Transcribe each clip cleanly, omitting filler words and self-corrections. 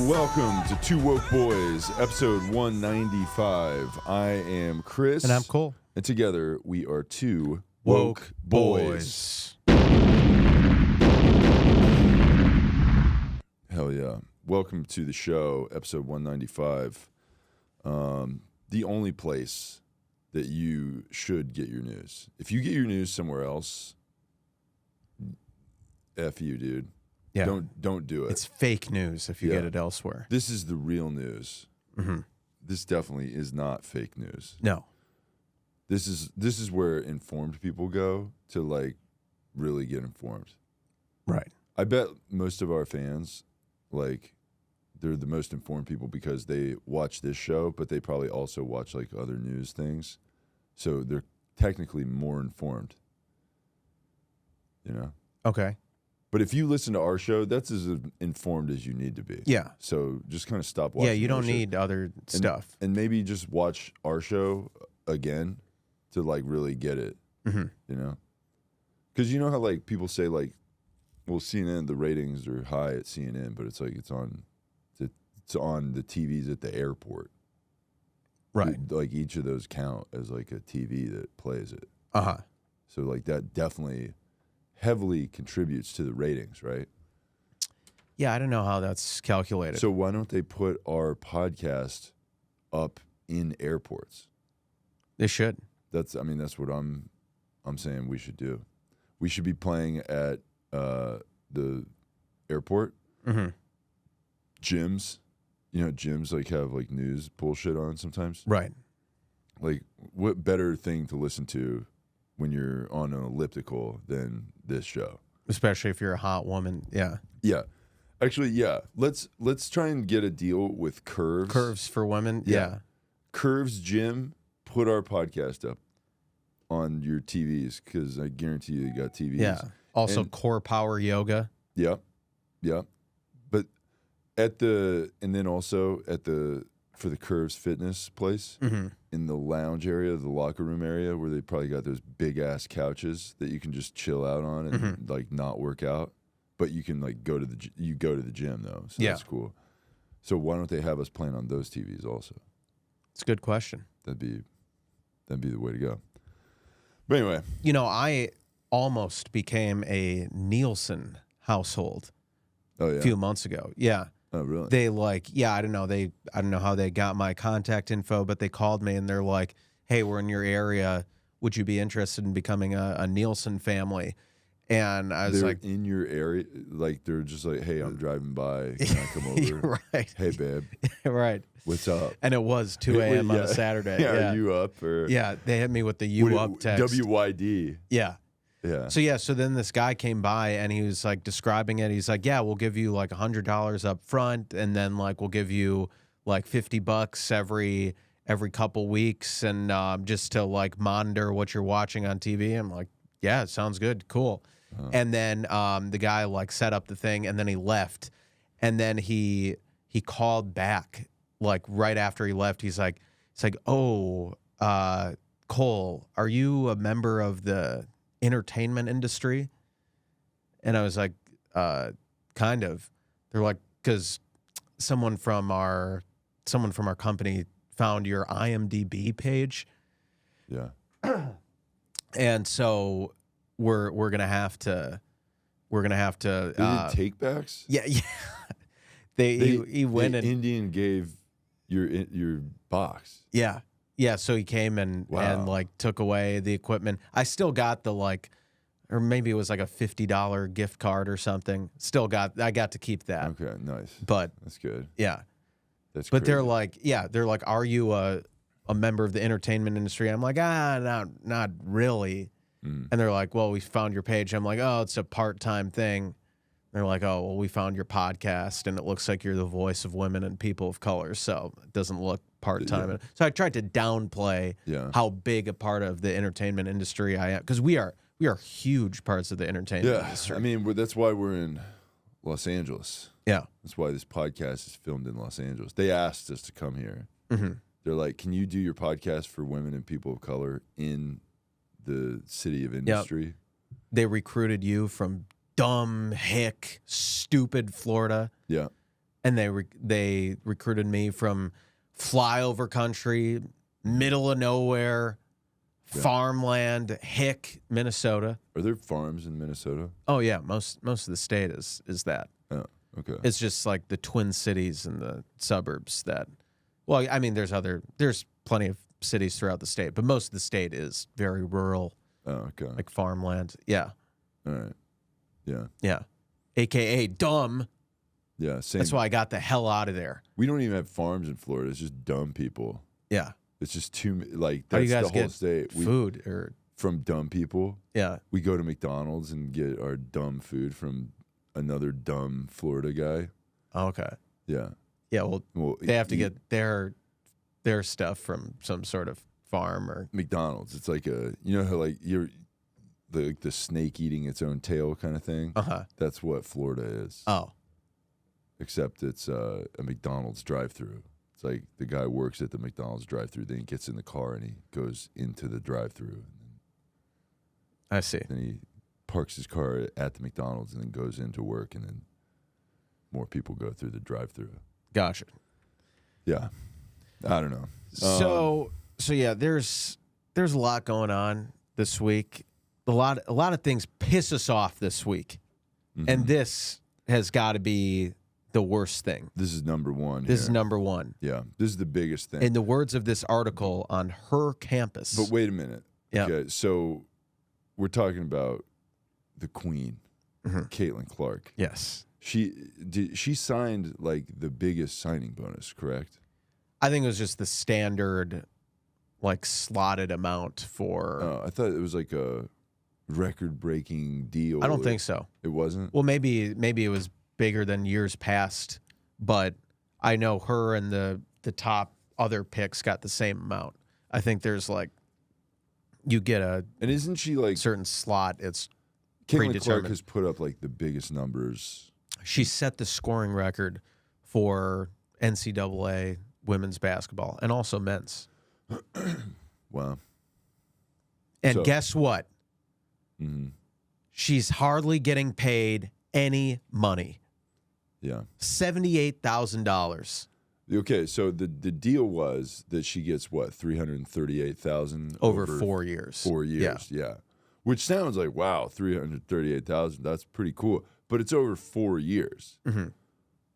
welcome to Two Woke Boys, episode 195. I am Chris. And I'm Cole. And together we are Two Woke Boys. Hell yeah. Welcome to the show, episode 195. The only place that you should get your news. If you get your news somewhere else, F you, dude. Yeah. Don't do it. It's fake news if you get it elsewhere. This is the real news. Mm-hmm. This definitely is not fake news. No. This is where informed people go to like really get informed. Right. I bet most of our fans, like, they're the most informed people because they watch this show, but they probably also watch like other news things. So they're technically more informed. You know? Okay. But if you listen to our show, that's as informed as you need to be. Yeah. So just kind of stop watching. Yeah, you don't our show. need other stuff. And maybe just watch our show again to like really get it. Mm-hmm. You know? Because you know how like people say like, well, CNN, the ratings are high at CNN, but it's like it's on the TVs at the airport. Right. Like each of those count as like a TV that plays it. Uh-huh. So like that definitely heavily contributes to the ratings, right? Yeah, I don't know how that's calculated. So why don't they put our podcast up in airports? They should. That's what I'm saying we should do. We should be playing at the airport. Mm-hmm. Gyms. You know, gyms like have like news bullshit on sometimes. Right. Like, what better thing to listen to when you're on an elliptical than this show? Especially if you're a hot woman. Yeah. Yeah. Actually, yeah. Let's try and get a deal with Curves. Curves for women. Yeah. Curves Gym, put our podcast up on your TVs because I guarantee you got TVs. Yeah. Also, Core Power Yoga. Yeah. Yeah. But for the Curves Fitness place, Mm-hmm. in the lounge area, the locker room area, where they probably got those big ass couches that you can just chill out on and like not work out, but you can like go to the gym though, so that's cool. So why don't they have us playing on those TVs also? It's a good question. That'd be the way to go. But anyway, you know, I almost became a Nielsen household a few months ago. Yeah. Oh, really? They I don't know how they got my contact info, but they called me and they're like, hey, we're in your area. Would you be interested in becoming a Nielsen family? And I was they're like, in your area, like they're just like, hey, I'm driving by. Can I come over? Right. Hey, babe. Right. What's up? And it was 2 a.m. on a Saturday. Yeah. Are you up? Or yeah, they hit me with the up text. WYD. Yeah. Yeah. So then this guy came by and he was like describing it. He's like, yeah, we'll give you like $100 up front, and then like we'll give you like $50 every couple weeks, and just to like monitor what you're watching on TV. I'm like, yeah, it sounds good, cool. And then the guy like set up the thing, and then he left, and then he called back like right after he left. He's like, oh, Cole, are you a member of the entertainment industry? And I was like, kind of. They're like, because someone from our company found your IMDb page. Yeah. And so we're gonna have to They did take backs? Yeah. He went and Indian gave your box. Yeah. Yeah, so he came and like took away the equipment. I still got the or maybe it was like a $50 gift card or something. I got to keep that. Okay, nice. But that's good. Yeah. That's But crazy. they're like, are you a member of the entertainment industry? I'm like, not really. And they're like, well, we found your page. I'm like, oh, it's a part-time thing. They're like, oh, well, we found your podcast, and it looks like you're the voice of women and people of color, so it doesn't look part-time. Yeah. So I tried to downplay how big a part of the entertainment industry I am, because we are huge parts of the entertainment industry. I mean, that's why we're in Los Angeles. Yeah. That's why this podcast is filmed in Los Angeles. They asked us to come here. Mm-hmm. They're like, can you do your podcast for women and people of color in the city of industry? Yep. They recruited you from dumb, hick, stupid Florida. Yeah. and they recruited me from flyover country, middle of nowhere, farmland, Hick, Minnesota. Are there farms in Minnesota? Oh yeah, most of the state is that. Oh, okay. It's just like the Twin Cities and the suburbs that. Well, I mean, there's plenty of cities throughout the state, but most of the state is very rural. Oh, okay. Like farmland. Yeah. All right. Yeah. Yeah. AKA dumb. Yeah. Same. That's why I got the hell out of there. We don't even have farms in Florida. It's just dumb people. Yeah. It's just too like How do that's you guys the whole get state. food or From dumb people. yeah. We go to McDonald's and get our dumb food from another dumb Florida guy. Okay. Yeah. Yeah. Well, they have to get their stuff from some sort of farm or McDonald's. It's like how like the snake eating its own tail kind of thing. That's what Florida is. Oh. Except it's a McDonald's drive-through. It's like the guy works at the McDonald's drive-through, then he gets in the car and he goes into the drive-through. I see. Then he parks his car at the McDonald's and then goes into work, and then more people go through the drive-through. Gotcha. Yeah. I don't know. So yeah, there's a lot going on this week. A lot of things piss us off this week. Mm-hmm. And this has got to be the worst thing. This is number one. This is number one. Yeah. This is the biggest thing. In the words of this article on her campus. But wait a minute. Yeah. Okay, so we're talking about the Queen, Caitlyn Clark. Yes. She signed like the biggest signing bonus, correct? I think it was just the standard, like slotted amount for. I thought it was like a record-breaking deal. I don't think so. It wasn't? Well, maybe it was bigger than years past, but I know her and the top other picks got the same amount. I think there's like you get a and isn't she like certain slot? It's Caitlyn predetermined. Clark has put up like the biggest numbers. She set the scoring record for NCAA women's basketball and also men's. Wow. And guess what? Mm-hmm. She's hardly getting paid any money. Yeah. $78,000. Okay, so the deal was that she gets what, $338,000 over 4 years. 4 years, yeah. Which sounds like wow, $338,000. That's pretty cool, but it's over 4 years. Mm-hmm.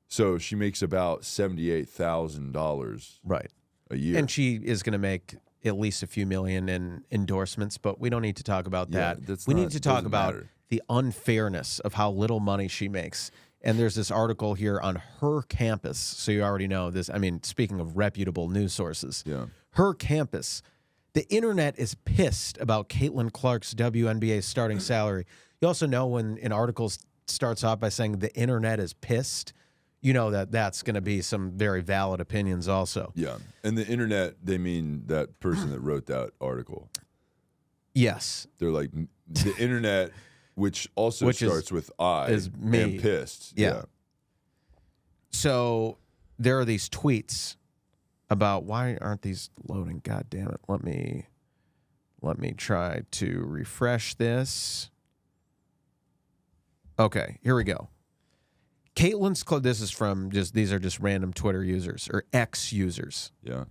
So she makes about $78,000 right a year, and she is going to make at least a few million in endorsements. But we don't need to talk about that. We need to talk about the unfairness of how little money she makes. And there's this article here on her campus. So you already know this. I mean, speaking of reputable news sources, her campus, the internet is pissed about Caitlyn Clark's WNBA starting salary. You also know when an article starts off by saying the internet is pissed, you know that's going to be some very valid opinions also. Yeah. And the internet, they mean that person that wrote that article. Yes. They're like the internet, which also starts with I, is me. And pissed. Yeah. So there are these tweets about why aren't these loading? God damn it. Let me try to refresh this. Okay, here we go. Caitlyn's this is from these are just random Twitter users or X users. Yeah.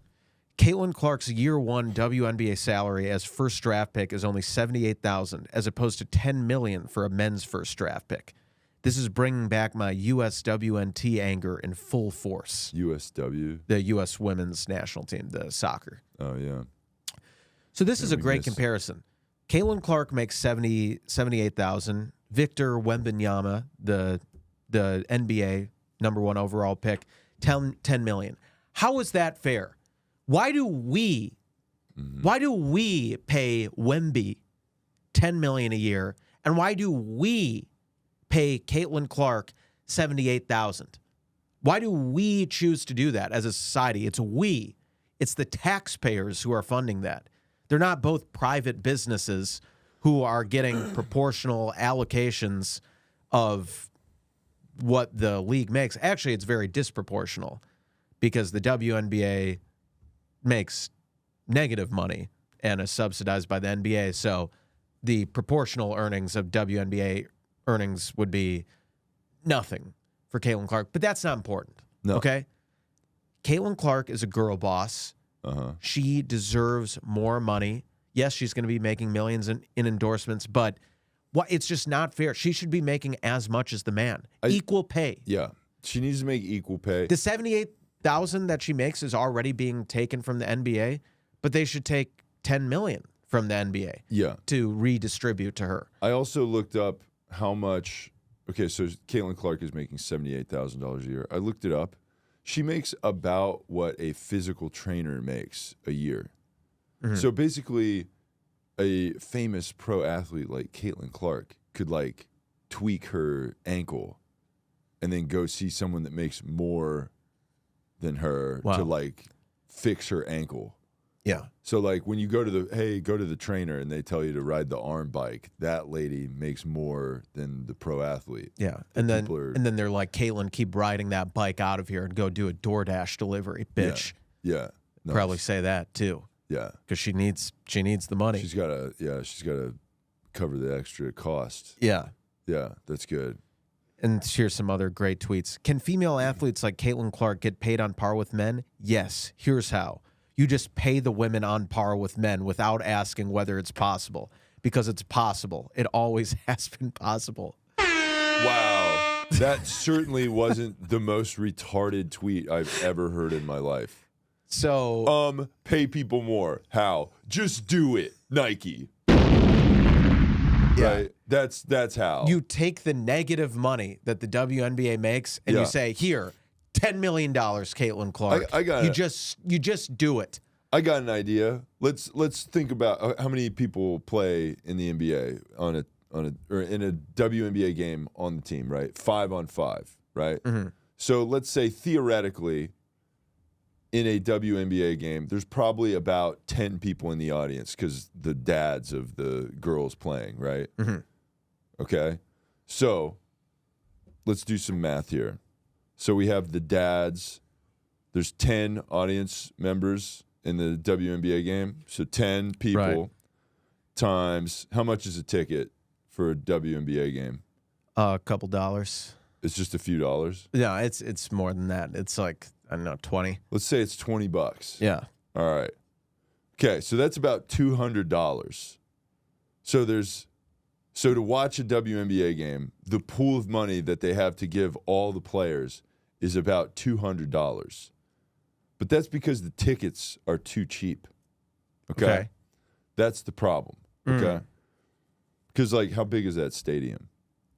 Caitlyn Clark's year one WNBA salary as first draft pick is only $78,000, as opposed to $10 million for a men's first draft pick. This is bringing back my USWNT anger in full force. USW? The U.S. women's national team, the soccer. Oh, yeah. So this is a great comparison. Caitlyn Clark makes $78,000. Victor Wembanyama, the NBA number one overall pick, $10 million. How is that fair? Why do we pay Wemby $10 million a year, and why do we pay Caitlyn Clark $78,000? Why do we choose to do that as a society? It's we. It's the taxpayers who are funding that. They're not both private businesses who are getting proportional allocations of what the league makes. Actually, it's very disproportional because the WNBA makes negative money and is subsidized by the NBA. So the proportional earnings of WNBA earnings would be nothing for Caitlyn Clark. But that's not important. No. Okay? Caitlyn Clark is a girl boss. She deserves more money. Yes, she's going to be making millions in endorsements, but it's just not fair. She should be making as much as the man. Equal pay. Yeah. She needs to make equal pay. The $78,000 that she makes is already being taken from the NBA, but they should take $10 million from the NBA to redistribute to her. I also looked up how much. Okay, so Caitlyn Clark is making $78,000 a year. I looked it up. She makes about what a physical trainer makes a year. So basically, a famous pro athlete like Caitlyn Clark could like tweak her ankle and then go see someone that makes more than her to like fix her ankle. Yeah. So like when you go to the trainer and they tell you to ride the arm bike, that lady makes more than the pro athlete. Yeah. And then they're like, Caitlyn, keep riding that bike out of here and go do a DoorDash delivery, bitch. Yeah. Nice. Probably say that too. Yeah. Because she needs the money. She's gotta cover the extra cost. Yeah. Yeah, that's good. And here's some other great tweets. Can female athletes like Caitlyn Clark get paid on par with men? Yes. Here's how. You just pay the women on par with men without asking whether it's possible. Because it's possible. It always has been possible. Wow. That certainly wasn't the most retarded tweet I've ever heard in my life. So pay people more. How? Just do it. Nike. Yeah. Right? That's how. You take the negative money that the WNBA makes and you say, here, $10 million, Caitlyn Clark. I got you just do it. I got an idea. Let's think about how many people play in the NBA or in a WNBA game on the team, right? 5-on-5, right? So let's say theoretically in a WNBA game, there's probably about 10 people in the audience because the dads of the girls playing, right? Okay. So let's do some math here. So we have the dads. There's 10 audience members in the WNBA game. So 10 people times, how much is a ticket for a WNBA game? A couple dollars. It's just a few dollars? No, it's more than that. It's like, I don't know, 20. Let's say it's $20. Yeah. All right. Okay, so that's about $200. So to watch a WNBA game, the pool of money that they have to give all the players is about $200. But that's because the tickets are too cheap. Okay? That's the problem. Okay? Because, like, how big is that stadium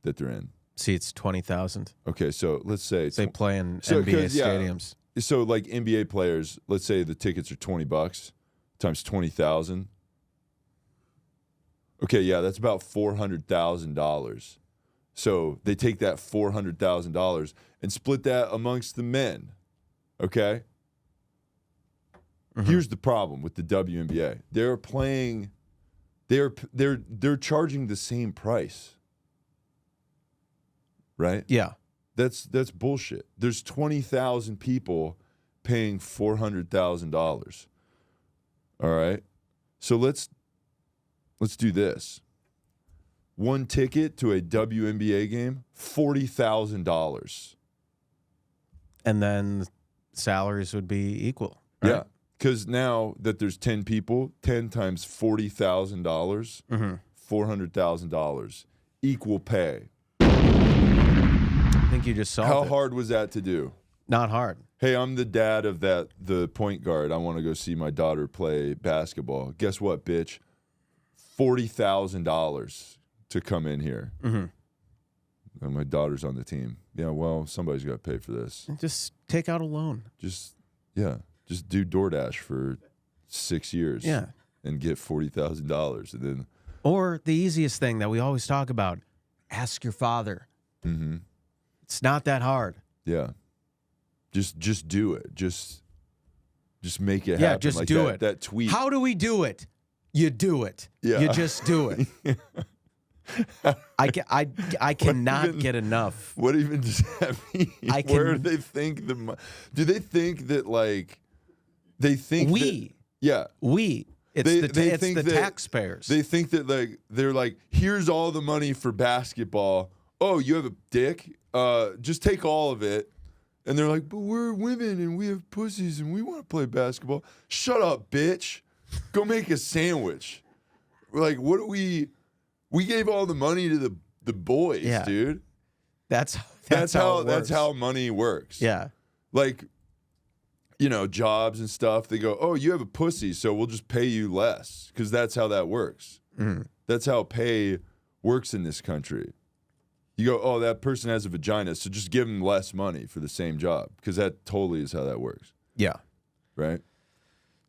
that they're in? Seats 20,000. Okay, so let's say they play in NBA stadiums. So, like, NBA players, let's say the tickets are $20 times 20,000. Okay, yeah, that's about $400,000. So they take that $400,000 and split that amongst the men. Okay? Here's the problem with the WNBA. They're playing they're charging the same price. Right? Yeah. That's bullshit. There's 20,000 people paying $400,000. All right? So let's do this. One ticket to a WNBA game, $40,000. And then salaries would be equal. Right? Yeah, because now that there's 10 people, 10 times $40,000, $400,000, equal pay. I think you just solved How it. hard was that to do? Not hard. Hey, I'm the dad of the point guard. I want to go see my daughter play basketball. Guess what, bitch? $40,000 to come in here. And my daughter's on the team. Yeah, well, somebody's got to pay for this. Just take out a loan. Just do DoorDash for 6 years. Yeah. And get $40,000, and then. Or the easiest thing that we always talk about: ask your father. It's not that hard. Yeah. Just do it. Just make it happen. Yeah, just like do that, it. That tweet. How do we do it? You do it. Yeah. You just do it. I cannot get enough. What even does that mean? Where do they think do they think that like they think we? That, yeah. It's the taxpayers. They think that like they're like, here's all the money for basketball. Oh, you have a dick? Just take all of it And they're like, but we're women and we have pussies and we want to play basketball. Shut up, bitch. Go make a sandwich. We're like, what do we gave all the money to the boys, dude. That's how money works. Yeah. Like, jobs and stuff, they go, oh, you have a pussy, so we'll just pay you less. Because that's how that works. Mm-hmm. That's how pay works in this country. You go, oh, that person has a vagina, so just give them less money for the same job. Because that totally is how that works. Yeah. Right?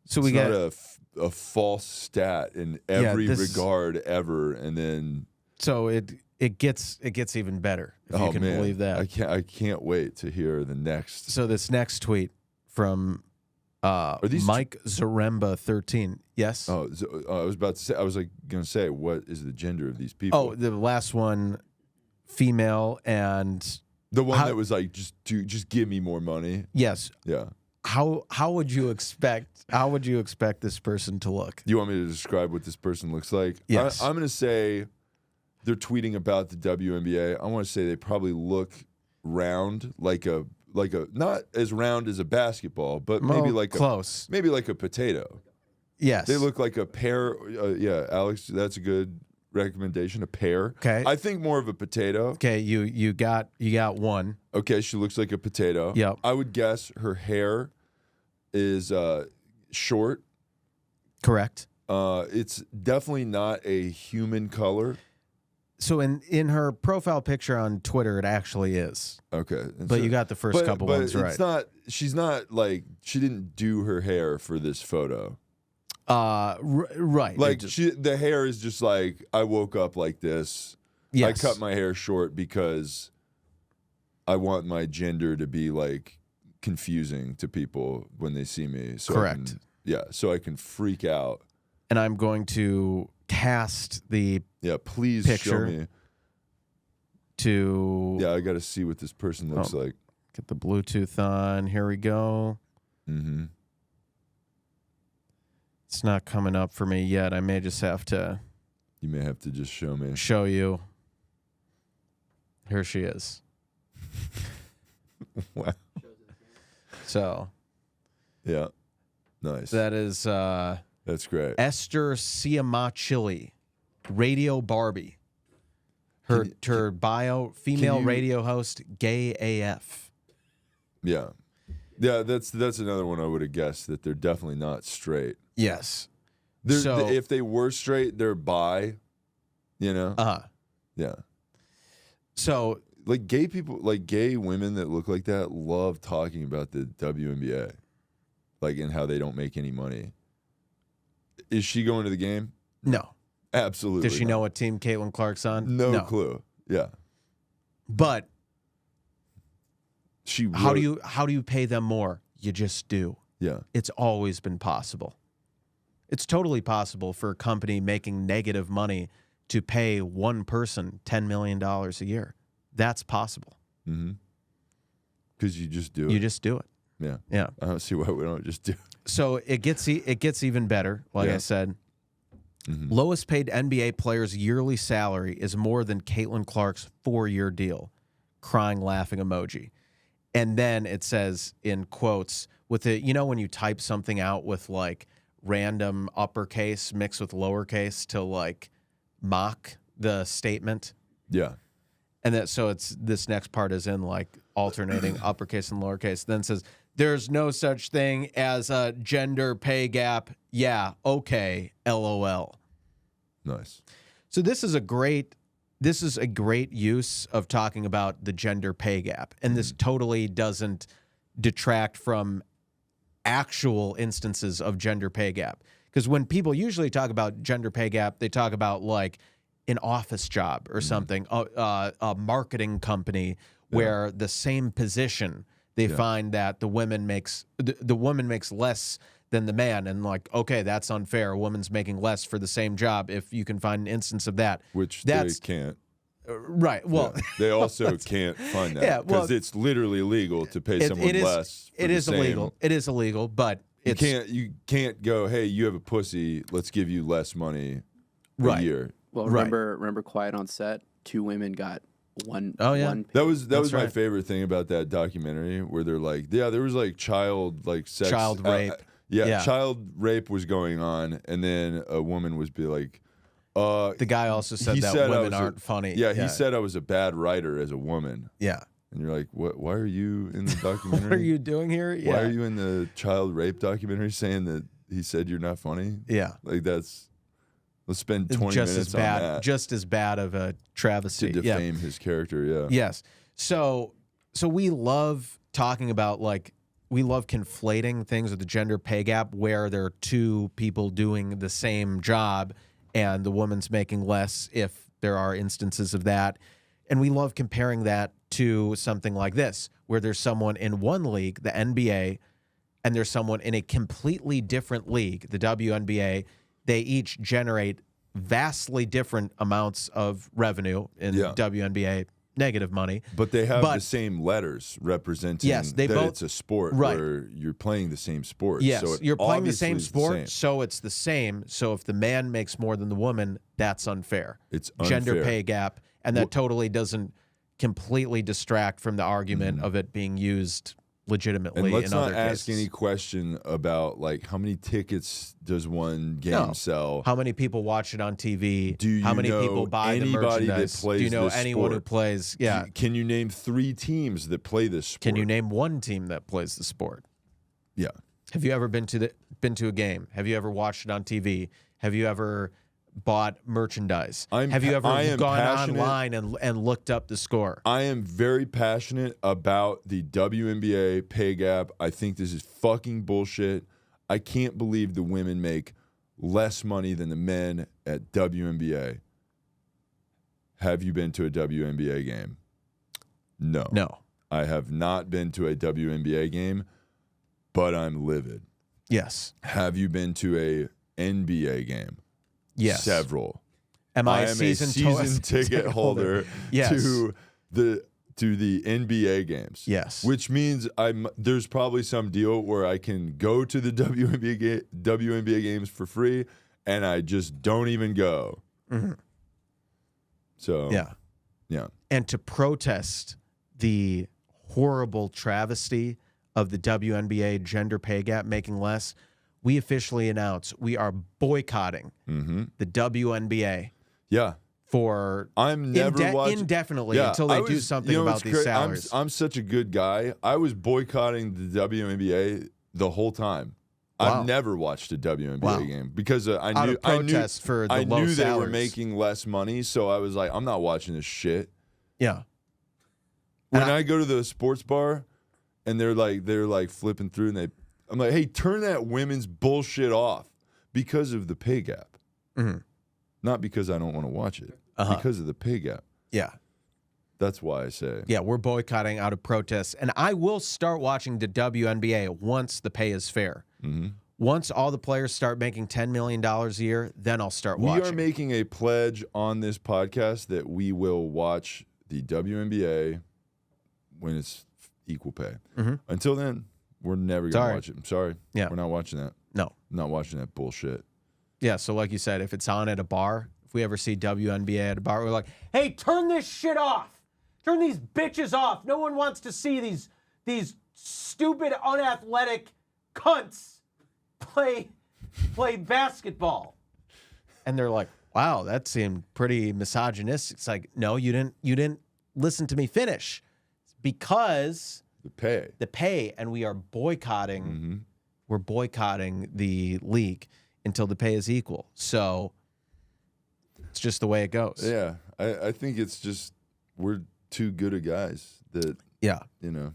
So it's we got a false stat in every regard ever. And then... So it gets even better, if you can believe that. I can't wait to hear the next. So this next tweet from Mike Zaremba 13. Yes. Oh, I was about to say. I was going to say, what is the gender of these people? Oh, the last one, female, and the one that was like, just give me more money. Yes. Yeah. How would you expect this person to look? You want me to describe what this person looks like? Yes. I'm going to say. They're tweeting about the WNBA. I want to say they probably look round, like a not as round as a basketball, but maybe like close, maybe like a potato. Yes, they look like a pear. Yeah, Alex, that's a good recommendation. A pear. Okay, I think more of a potato. Okay, you got one. Okay, she looks like a potato. Yep. I would guess her hair is short. Correct. It's definitely not a human color. So in her profile picture on Twitter, it actually is. Okay. But you got the first couple ones right. It's not, she's not like, she didn't do her hair for this photo. Right. Like the hair is just like, I woke up like this. Yes. I cut my hair short because I want my gender to be like confusing to people when they see me. So correct. So I can freak out. And I'm going to cast the please picture show me. I got to see what this person looks like. Get the Bluetooth on. Here we go. Mm-hmm. It's not coming up for me yet. I may just have to. You may have to just show me. Show you. Here she is. Wow. So. Yeah. Nice. That is. That's great. Esther Ciamachili, Radio Barbie. Her bio, female radio host, gay AF. Yeah. Yeah, that's another one I would have guessed that they're definitely not straight. Yes. If they were straight, they're bi, Yeah. So like gay people, like gay women that look like that love talking about the WNBA. Like and how they don't make any money. Is she going to the game? No. Absolutely. Does she know what team Caitlyn Clark's on? No clue. Yeah. But how do you pay them more? You just do. Yeah. It's always been possible. It's totally possible for a company making negative money to pay one person $10 million a year. That's possible. Mm-hmm. Because you just do it. You just do it. Yeah. Yeah. I don't see why we don't just do it. So it gets even better, like I said. Mm-hmm. Lowest paid NBA player's yearly salary is more than Caitlyn Clark's 4-year deal. Crying, laughing emoji. And then it says in quotes, with it, when you type something out with like random uppercase mixed with lowercase to like mock the statement. Yeah. And so it's this next part is in like alternating uppercase and lowercase. Then it says, there's no such thing as a gender pay gap. Yeah, okay, LOL. Nice. So this is a great use of talking about the gender pay gap. And this totally doesn't detract from actual instances of gender pay gap. Because when people usually talk about gender pay gap, they talk about like an office job or something, a marketing company where the same position they find that the woman makes less than the man, and like, okay, that's unfair. A woman's making less for the same job. If you can find an instance of that, which they can't, right? Well, they also can't find that because it's literally illegal to pay someone less. It is illegal. It is illegal, but you can't go, hey, you have a pussy, let's give you less money a year. Well, remember Quiet on Set? 2 women got one. Oh, yeah. One, That was That's my right. favorite thing about that documentary, where they're like, yeah, there was like child sex, Child rape. Yeah. Child rape was going on, and then a woman was be like, The guy also said he that said I women was aren't funny. Yeah, he said I was a bad writer as a woman, Yeah. and you're like, what? Why are you in the documentary? What are you doing here? Yeah. Why are you in the child rape documentary saying that he said you're not funny? Yeah. Like let's spend 20 Just minutes as bad, on that just as bad of a travesty. to defame his character. Yeah. Yes. So we love talking about, like, we love conflating things with the gender pay gap, where there are two people doing the same job and the woman's making less, if there are instances of that. And we love comparing that to something like this, where there's someone in one league, the NBA, and there's someone in a completely different league, the WNBA. They each generate vastly different amounts of revenue in WNBA, negative money. But they have the same letters representing they that both, it's a sport, right, where you're playing the same sport. Yes, so you're playing the same is sport, so it's the same. So if the man makes more than the woman, that's unfair. It's unfair. Gender pay gap, and that totally doesn't completely distract from the argument of it being used legitimately. And let's in other not ask cases. any question about like how many tickets does one game sell? How many people watch it on TV? Do you how many know people buy the anybody that merchandise? plays Do you know this anyone who sport? plays? Yeah. Can you name 3 teams that play this sport? Can you name one team that plays the sport? Yeah. Have you ever been to a game? Have you ever watched it on TV? Have you ever bought merchandise? Have you ever gone online and looked up the score? I am very passionate about the WNBA pay gap. I think this is fucking bullshit. I can't believe the women make less money than the men at WNBA. Have you been to a WNBA game? No. No. I have not been to a WNBA game, but I'm livid. Yes. Have you been to a NBA game? Yes. Several. Am I a season ticket holder Yes. to the NBA games. Yes. Which means there's probably some deal where I can go to the WNBA games for free, and I just don't even go. Mm-hmm. So yeah. And to protest the horrible travesty of the WNBA gender pay gap making less, we officially announce we are boycotting the WNBA. Yeah. For I'm never watching indefinitely until they do something about these salaries. I'm such a good guy. I was boycotting the WNBA the whole time. Wow. I've never watched a WNBA game because I Out knew of protest for the low they were salaries. making less money, so I was like, I'm not watching this shit. Yeah. When I go to the sports bar and they're like flipping through, and I'm like, hey, turn that women's bullshit off because of the pay gap. Mm-hmm. Not because I don't want to watch it. Because of the pay gap. Yeah. That's why I say. Yeah, we're boycotting out of protest. And I will start watching the WNBA once the pay is fair. Mm-hmm. Once all the players start making $10 million a year, then I'll start watching. We are making a pledge on this podcast that we will watch the WNBA when it's equal pay. Mm-hmm. Until then, we're never going to watch it. I'm sorry. Yeah. We're not watching that. No. I'm not watching that bullshit. Yeah, so like you said, if it's on at a bar, if we ever see WNBA at a bar, we're like, hey, turn this shit off. Turn these bitches off. No one wants to see these stupid, unathletic cunts play basketball. And they're like, wow, that seemed pretty misogynistic. It's like, no, you didn't listen to me finish. It's because the pay, and we are boycotting. We're boycotting the league until the pay is equal. So it's just the way it goes. Yeah, I think it's just we're too good of guys that you know.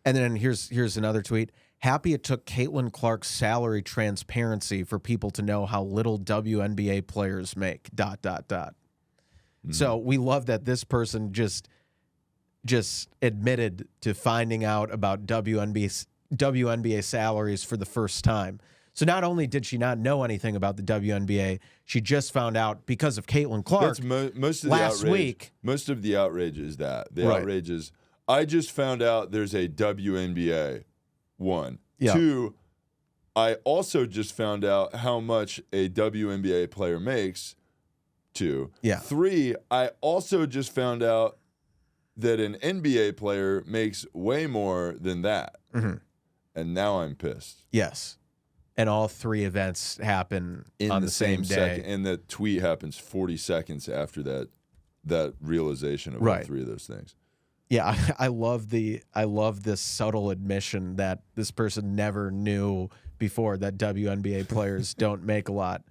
And then here's another tweet. Happy it took Caitlyn Clark's salary transparency for people to know how little WNBA players make. ... So we love that this person just admitted to finding out about WNBA salaries for the first time. So not only did she not know anything about the WNBA, she just found out because of Caitlyn Clark. That's most of the last outrage. week. Most of the outrage is that. The outrage is, I just found out there's a WNBA. 1. Yeah. 2, I also just found out how much a WNBA player makes. 2. Yeah. 3, I also just found out that an NBA player makes way more than that. And now I'm pissed. Yes. And all 3 events happen In the same day. second. And that tweet happens 40 seconds after that realization of all 3 of those things. Yeah, I love this subtle admission that this person never knew before that WNBA players don't make a lot.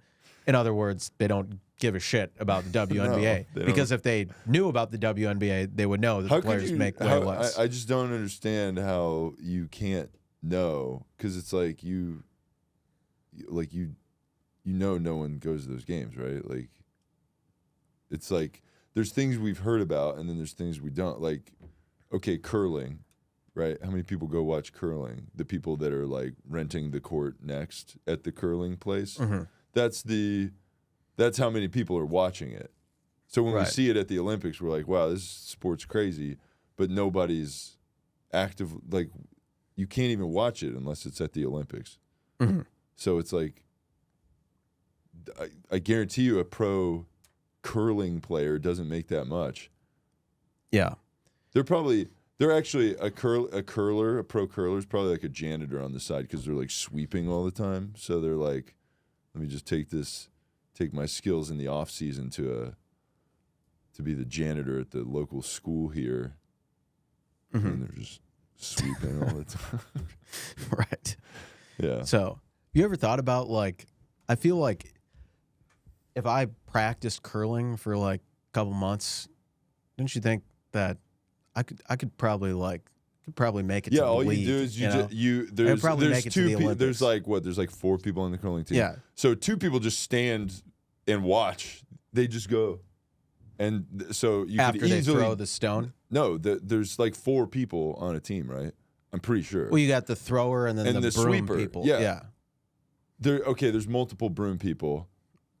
In other words, they don't give a shit about the WNBA. No, because if they knew about the WNBA, they would know that the players make way less. I just don't understand how you can't know, because it's like you know no one goes to those games, right? Like, it's like there's things we've heard about, and then there's things we don't. Like, okay, curling, right? How many people go watch curling? The people that are like renting the court next at the curling place. That's how many people are watching it. So when we see it at the Olympics, we're like, wow, this sport's crazy, but nobody's active. Like, you can't even watch it unless it's at the Olympics. So it's like, I guarantee you a pro curling player doesn't make that much. Yeah. They're actually a pro curler is probably like a janitor on the side, because they're like sweeping all the time. So they're like, let me just take my skills in the off season to be the janitor at the local school here. And they're just sweeping all the time. Right. Yeah. So, you ever thought about, like, I feel like if I practiced curling for like a couple months, don't you think that I could probably make it to the all league, you do is I'd probably make it to the Olympics. There's like 4 people on the curling team. Yeah. So 2 people just stand and watch. They just go. And so you after could easily they throw the stone? No, there's like 4 people on a team, right? I'm pretty sure. Well, you got the thrower and then the broom sweeper. people. Yeah. There's multiple broom people.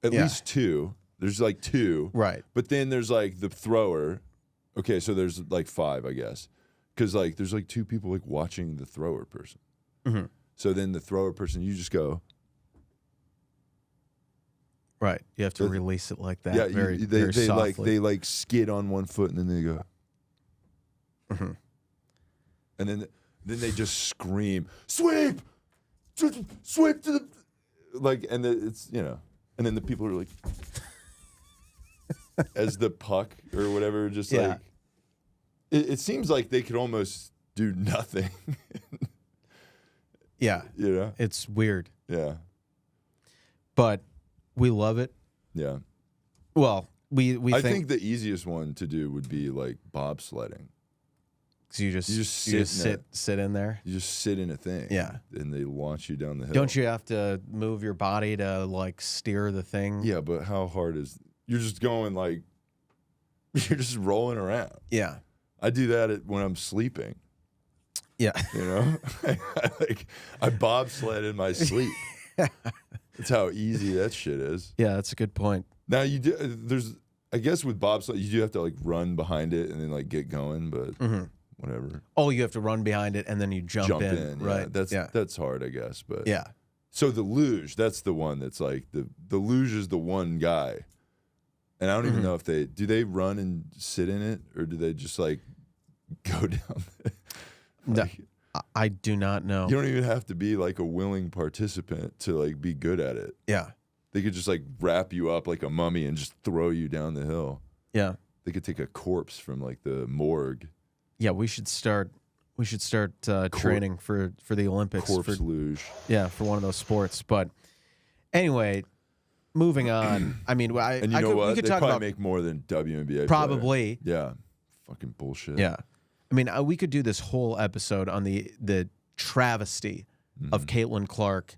At least 2. There's like 2. Right. But then there's like the thrower. Okay, so there's like 5, I guess. Because like there's like 2 people like watching the thrower person. So then the thrower person, you just go. Right. You have to release it like that. Yeah, very they softly. like skid on one foot and then they go. And then they just scream, sweep to the, like, and it's, and then the people are like, as the puck or whatever, just like, it seems like they could almost do nothing. Yeah. It's weird. Yeah. But we love it. Yeah. Well, we I think the easiest one to do would be like bobsledding. So you just sit in there. You just sit in a thing. Yeah. And they launch you down the hill. Don't you have to move your body to like steer the thing? Yeah, but how hard is? You're just going like, you're just rolling around. Yeah. I do that when I'm sleeping. Yeah. I bobsled in my sleep. That's how easy that shit is. Yeah, that's a good point. Now I guess with bobsled you do have to like run behind it and then like get going, but whatever. Oh, you have to run behind it and then you jump in. Right. That's hard, I guess. But yeah. So the luge, that's the one that's like the luge is the one guy. And I don't even know if do they run and sit in it, or do they just like go down there? Like, no, I do not know. You don't even have to be like a willing participant to like be good at it. Yeah. They could just like wrap you up like a mummy and just throw you down the hill. Yeah. They could take a corpse from like the morgue. Yeah, we should start training for the Olympics. Corpse luge. Yeah, for one of those sports. But anyway, moving on. I mean, what? We could they talk probably about make more than WNBA. Probably. Player. Yeah. Fucking bullshit. Yeah. I mean, we could do this whole episode on the travesty of Caitlyn Clark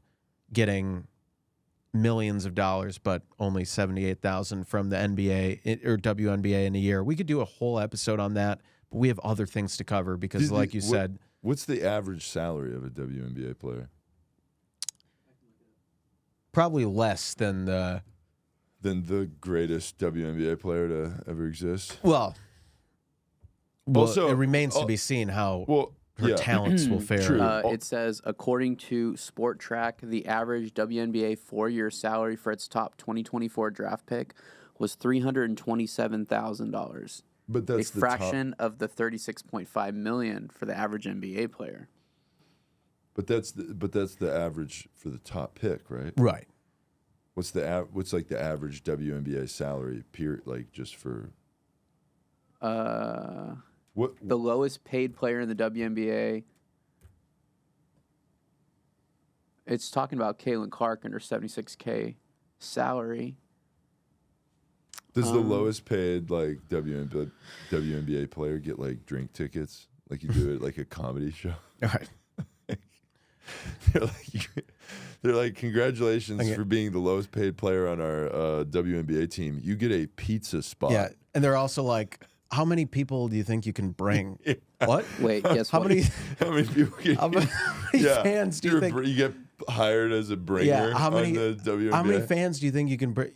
getting millions of dollars, but only $78,000 from the NBA or WNBA in a year. We could do a whole episode on that, but we have other things to cover because, like you said, what's the average salary of a WNBA player? Probably less than the greatest WNBA player to ever exist. Well, also, it remains to be seen how her talents will fare. True. It says, according to Sport Track, the average WNBA 4-year salary for its top 2024 draft pick was $327,000. But A that's the fraction of the $36.5 million for the average NBA player. But that's the average for the top pick, right? Right. What's like the average WNBA salary like just for what The lowest paid player in the WNBA. It's talking about Caitlyn Clark and her $76K salary. does the lowest paid like WNBA player get like drink tickets like you do at like a comedy show? All right. They're like, congratulations for being the lowest paid player on our WNBA team. You get a pizza spot. Yeah, and they're also like, how many people do you think you can bring? Yeah. What? Wait, guess How what? many? How many people can How many fans do you think? You get hired as a bringer Yeah, how many? on the WNBA? How many fans do you think you can bring?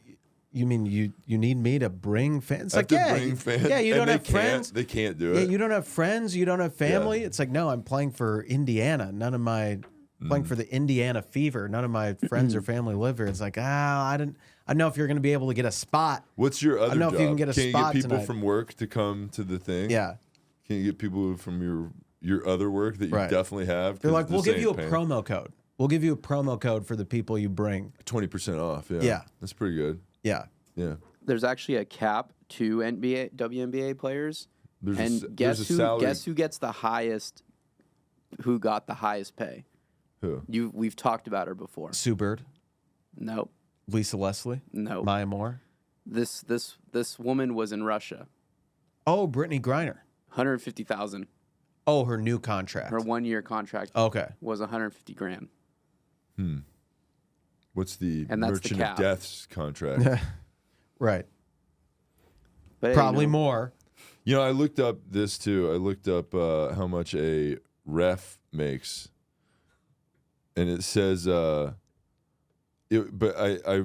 You mean you need me to bring fans? I have Like, to yeah, bring fans, yeah, you and don't they have friends. They can't do Yeah, it. you don't have friends. You don't have family. It's like, no, I'm playing for Indiana. None of my playing for the Indiana Fever. None of my friends or family live here. It's like, I don't know if you're going to be able to get a spot. What's your other I don't know job? if you can get a you spot get people tonight. from work to come to the thing? Yeah, Can you get people from your other work that you Right. definitely have? they're 'Cause like, we'll this give you a ain't paying. promo code. We'll give you a promo code for the people you bring. 20% off. Yeah. Yeah. That's pretty good. Yeah. Yeah. There's actually a cap to WNBA players. There's Guess a salary. who gets the highest? Who got the highest pay? Who? We've talked about her before. Sue Bird, Nope. Lisa Leslie, Nope. Maya Moore. This woman was in Russia. Oh, Brittany Griner. 150,000. Oh, her new contract. Her 1-year contract Okay. was 150 grand. What's the And that's the Merchant of cap. Death's contract? Right. But hey, Probably you know, more. You know, I looked up this too. I looked up how much a ref makes, and it says, but I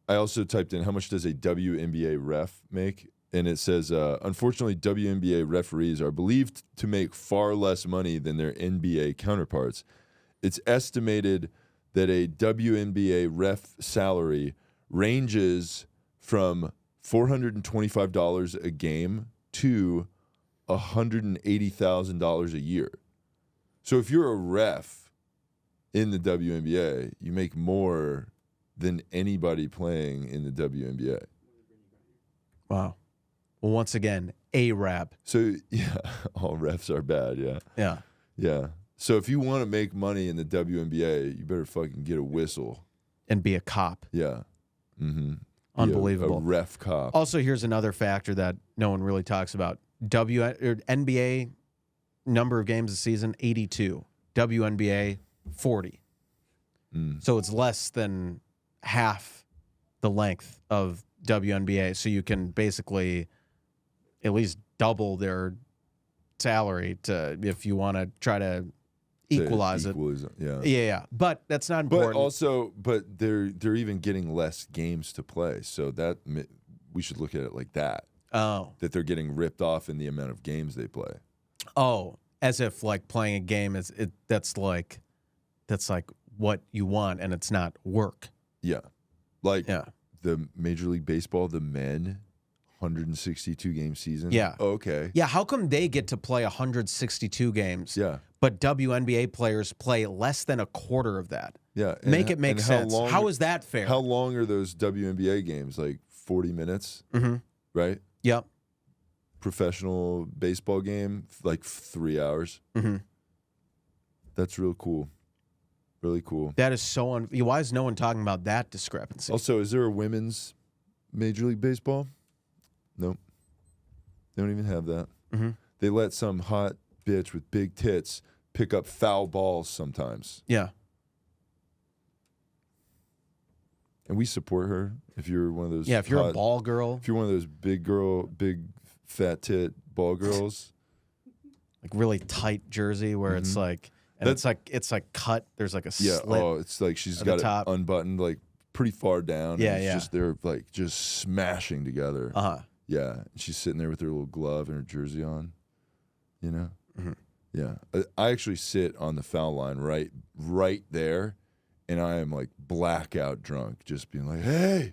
also typed in how much does a WNBA ref make, and it says, unfortunately, WNBA referees are believed to make far less money than their NBA counterparts. It's estimated that a WNBA ref salary ranges from $425 a game to $180,000 a year. So if you're a ref in the WNBA, you make more than anybody playing in the WNBA. Wow. Well, once again, A-Rab. So yeah, all refs are bad. Yeah, Yeah. yeah. So if you want to make money in the WNBA, you better fucking get a whistle. And be a cop. Yeah. Mm-hmm. Unbelievable. A ref cop. Also, here's another factor that no one really talks about. NBA number of games a season, 82. WNBA, 40. So it's less than half the length of WNBA. So you can basically at least double their salary if you want to try to equalize it. Yeah. Yeah. But that's not But important. also, they're even getting less games to play. So that we should look at it like that. Oh. That they're getting ripped off in the amount of games they play. Oh, as if like playing a game that's like what you want and it's not work. Yeah. Like Yeah. the Major League Baseball, the men, 162 game season. Yeah. Okay. Yeah, how come they get to play 162 games? Yeah. But WNBA players play less than a quarter of that. Yeah. Make it make and sense. How, long, How is that fair? How long are those WNBA games? Like 40 minutes? Mm-hmm. Right? Yep. Professional baseball game, like 3 hours. Mm-hmm. That's real cool. Really cool. That is so why is no one talking about that discrepancy? Also, is there a women's Major League Baseball? Nope. They don't even have that. Mm-hmm. They let some hot bitch with big tits pick up foul balls sometimes. Yeah. And we support her if you're one of those. Yeah, if you're hot, a ball girl, if you're one of those big fat tit ball girls. like really tight jersey where it's like and it's like cut, there's like a Yeah, slit. oh, it's like she's at got the top. it unbuttoned like pretty far down. Yeah, and it's yeah. just they're like just smashing together. Uh-huh. Yeah, and she's sitting there with her little glove and her jersey on, you know? Mm-hmm. Yeah. I actually sit on the foul line right there, and I am like blackout drunk, just being like, hey,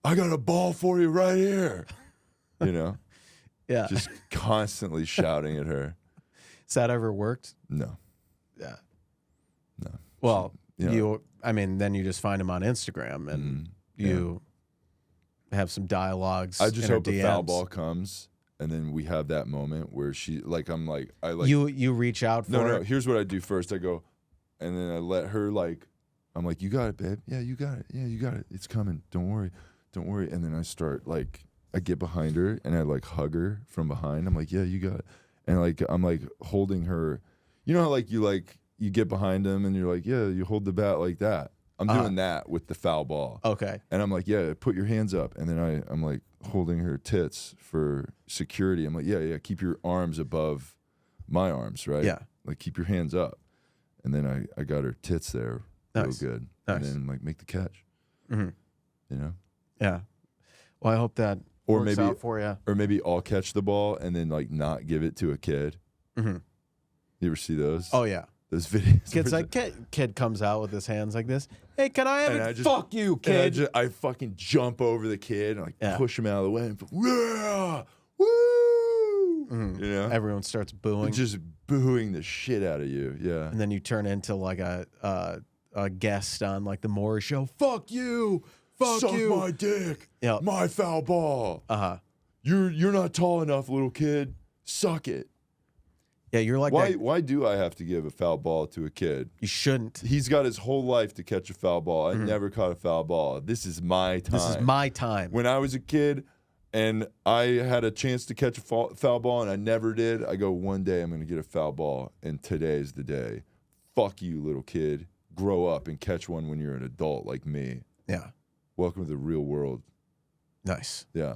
I got a ball for you right here. You know? Yeah. Just constantly shouting at her. Has that ever worked? No. Yeah. No. Well, You know, then you just find him on Instagram and you have some dialogues. I just in her hope a foul DMs. ball comes, and then we have that moment where she, like, you reach out for No, her. here's what I do first. I go, and then I let her, like, I'm like, you got it, babe. Yeah, you got it. Yeah, you got it. It's coming. Don't worry. Don't worry. And then I start, like, I get behind her and I, like, hug her from behind. I'm like, yeah, you got it. And, like, I'm, like, holding her. You know how, like, you get behind him and you're like, yeah, you hold the bat like that. I'm doing that with the foul ball. Okay. And I'm like, yeah, put your hands up. And then I'm like holding her tits for security. I'm like, yeah, keep your arms above my arms, right? Yeah. Like, keep your hands up. And then I got her tits there Nice. real good. Nice. And then, like, make the catch. Mm-hmm. You know? Yeah. Well, I hope that works out for you. Or maybe I'll catch the ball and then, like, not give it to a kid. Mm-hmm. You ever see those? Oh, yeah. Those videos. Kids like kid comes out with his hands like this. Hey, can I have it? just, Fuck you, and kid. I fucking jump over the kid and, like, push him out of the way and yeah, woo! Mm-hmm. You know? Everyone starts booing. Just booing the shit out of you. Yeah. And then you turn into like a guest on like the Maury show. Fuck you. Fuck Suck you. my dick. Yep. My foul ball. Uh-huh. You're not tall enough, little kid. Suck it. Yeah, you're like Why do I have to give a foul ball to a kid? You shouldn't. He's got his whole life to catch a foul ball. I never caught a foul ball. This is my time. This is my time. When I was a kid and I had a chance to catch a foul ball and I never did, I go, one day I'm going to get a foul ball, and today's the day. Fuck you, little kid. Grow up and catch one when you're an adult like me. Yeah. Welcome to the real world. Nice. Yeah.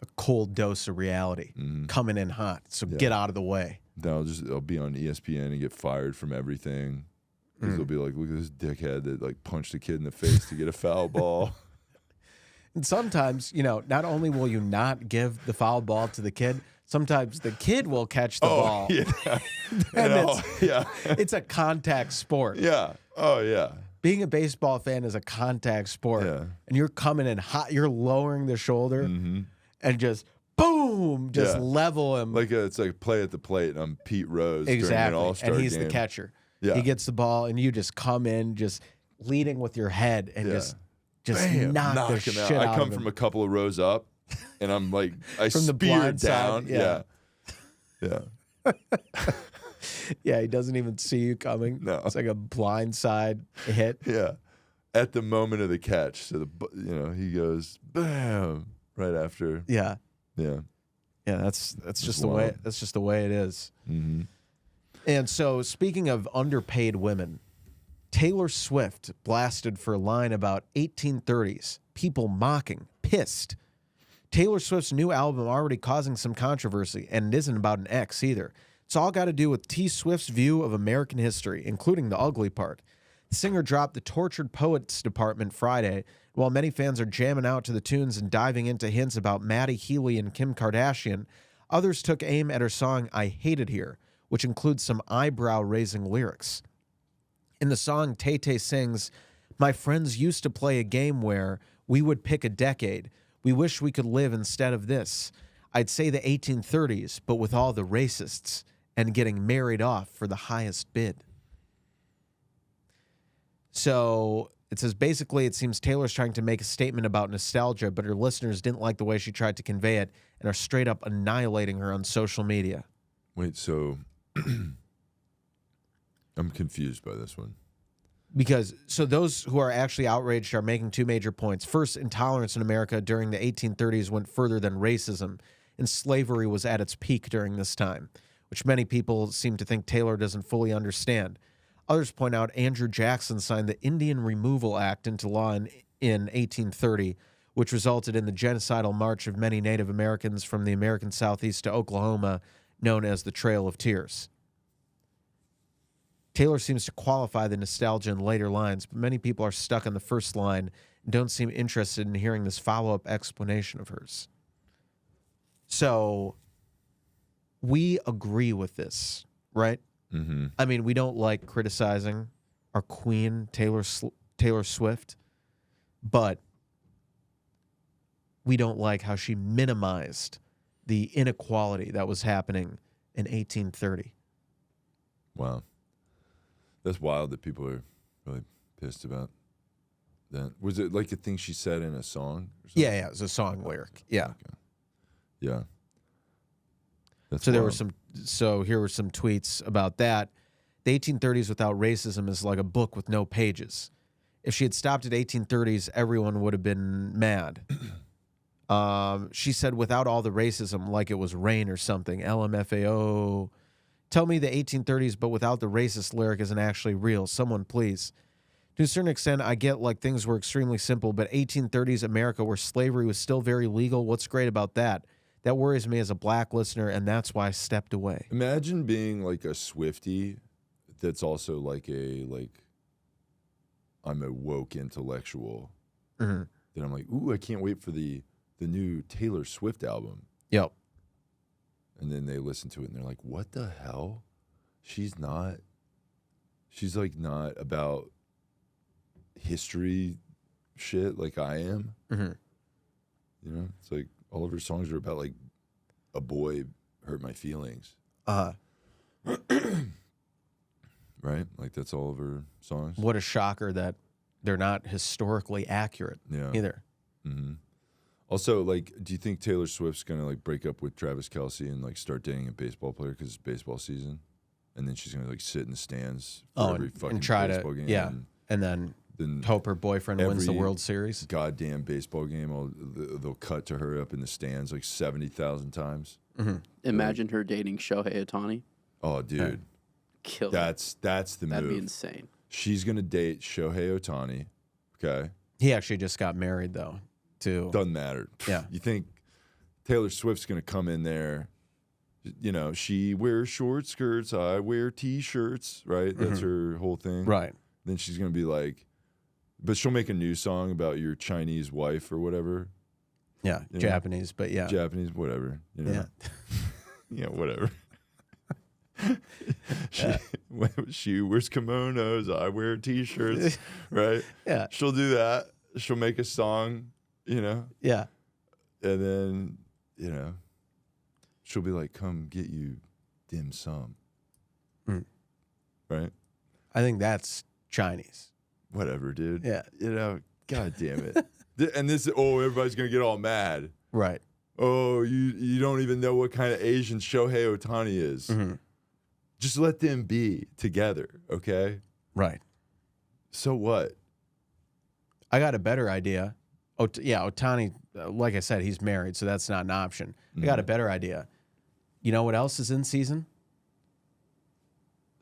A cold dose of reality coming in hot. So get out of the way. Then I'll be on ESPN and get fired from everything. Because they'll be like, look at this dickhead that, like, punched a kid in the face to get a foul ball. And sometimes, not only will you not give the foul ball to the kid, sometimes the kid will catch the ball. Yeah. And yeah. it's a contact sport. Yeah. Oh, yeah. Being a baseball fan is a contact sport. Yeah. And you're coming in hot, you're lowering the shoulder and just boom, just level him. Like it's like play at the plate, and I'm Pete Rose during an All-Star and he's game. the catcher. Yeah. He gets the ball, and you just come in, just leading with your head, and just Bam, knock the him shit out. out I come of him. from a couple of rows up, and I'm like, I From the spear blind down. side, Yeah. Yeah, he doesn't even see you coming. No. It's like a blind side hit. Yeah. At the moment of the catch, so he goes bam right after. Yeah. Yeah. Yeah, that's just the way. That's just the way it is. Mm-hmm. And so, speaking of underpaid women, Taylor Swift blasted for a line about 1830s. People mocking, pissed. Taylor Swift's new album already causing some controversy, and it isn't about an ex either. It's all got to do with T. Swift's view of American history, including the ugly part. The singer dropped the Tortured Poets Department Friday. While many fans are jamming out to the tunes and diving into hints about Maddie Healy and Kim Kardashian, others took aim at her song I Hate It Here, which includes some eyebrow-raising lyrics. In the song, Tay-Tay sings, "My friends used to play a game where we would pick a decade. We wish we could live instead of this. I'd say the 1830s, but with all the racists, and getting married off for the highest bid." So it says, basically, it seems Taylor's trying to make a statement about nostalgia, but her listeners didn't like the way she tried to convey it and are straight up annihilating her on social media. Wait, so I'm confused by this one. Because, so those who are actually outraged are making two major points. First, intolerance in America during the 1830s went further than racism, and slavery was at its peak during this time, which many people seem to think Taylor doesn't fully understand. Others point out Andrew Jackson signed the Indian Removal Act into law in 1830, which resulted in the genocidal march of many Native Americans from the American Southeast to Oklahoma, known as the Trail of Tears. Taylor seems to qualify the nostalgia in later lines, but many people are stuck on the first line and don't seem interested in hearing this follow-up explanation of hers. So we agree with this, right? Mm-hmm. I mean, we don't like criticizing our queen, Taylor Swift, but we don't like how she minimized the inequality that was happening in 1830. Wow. That's wild that people are really pissed about that. Was it like a thing she said in a song or something? Yeah, it was a song lyric. Yeah. Okay. Yeah. That's So there were wild. here were some tweets about that. The 1830s without racism is like a book with no pages. If she had stopped at 1830s, everyone would have been mad. She said without all the racism, like it was rain or something. LMFAO. Tell me the 1830s, but without the racist lyric isn't actually real. Someone please. To a certain extent, I get like things were extremely simple, but 1830s America where slavery was still very legal. What's great about that? That worries me as a black listener, and that's why I stepped away. Imagine being like a Swiftie that's also like I'm a woke intellectual. Mm-hmm. Then I'm like, ooh, I can't wait for the new Taylor Swift album. Yep. And then they listen to it and they're like, what the hell? She's like not about history shit like I am. Mm-hmm. You know, it's like all of her songs are about like a boy hurt my feelings. Right? Like that's all of her songs. What a shocker that they're not historically accurate either. Mm-hmm. Also, like, do you think Taylor Swift's gonna like break up with Travis Kelce and like start dating a baseball player because it's baseball season, and then she's gonna like sit in the stands for every fucking and try baseball to game, and then hope her boyfriend wins the World Series. Goddamn baseball game, they'll cut to her up in the stands like 70,000 times. Mm-hmm. Imagine her dating Shohei Ohtani. Oh, dude, Kill. that's the That'd move. be insane. She's gonna date Shohei Ohtani. Okay, He actually just got married though. Doesn't matter. Yeah. You think Taylor Swift's going to come in there, you know, she wears short skirts, I wear T-shirts, right? That's her whole thing. Right. Then she's going to be like, but she'll make a new song about your Chinese wife or whatever. Yeah, You know? Japanese, but yeah. Japanese, whatever. You know? Yeah. Yeah, whatever. She wears kimonos, I wear T-shirts, right? Yeah. She'll do that. She'll make a song, you know? Yeah. And then, you know, she'll be like, come get you dim sum. Mm. Right? I think that's Chinese. Whatever, dude. Yeah. You know, God damn it. And this, everybody's going to get all mad. Right. Oh, you don't even know what kind of Asian Shohei Ohtani is. Mm-hmm. Just let them be together, okay? Right. So what? I got a better idea. Ohtani, like I said, he's married, so that's not an option. I got a better idea. You know what else is in season?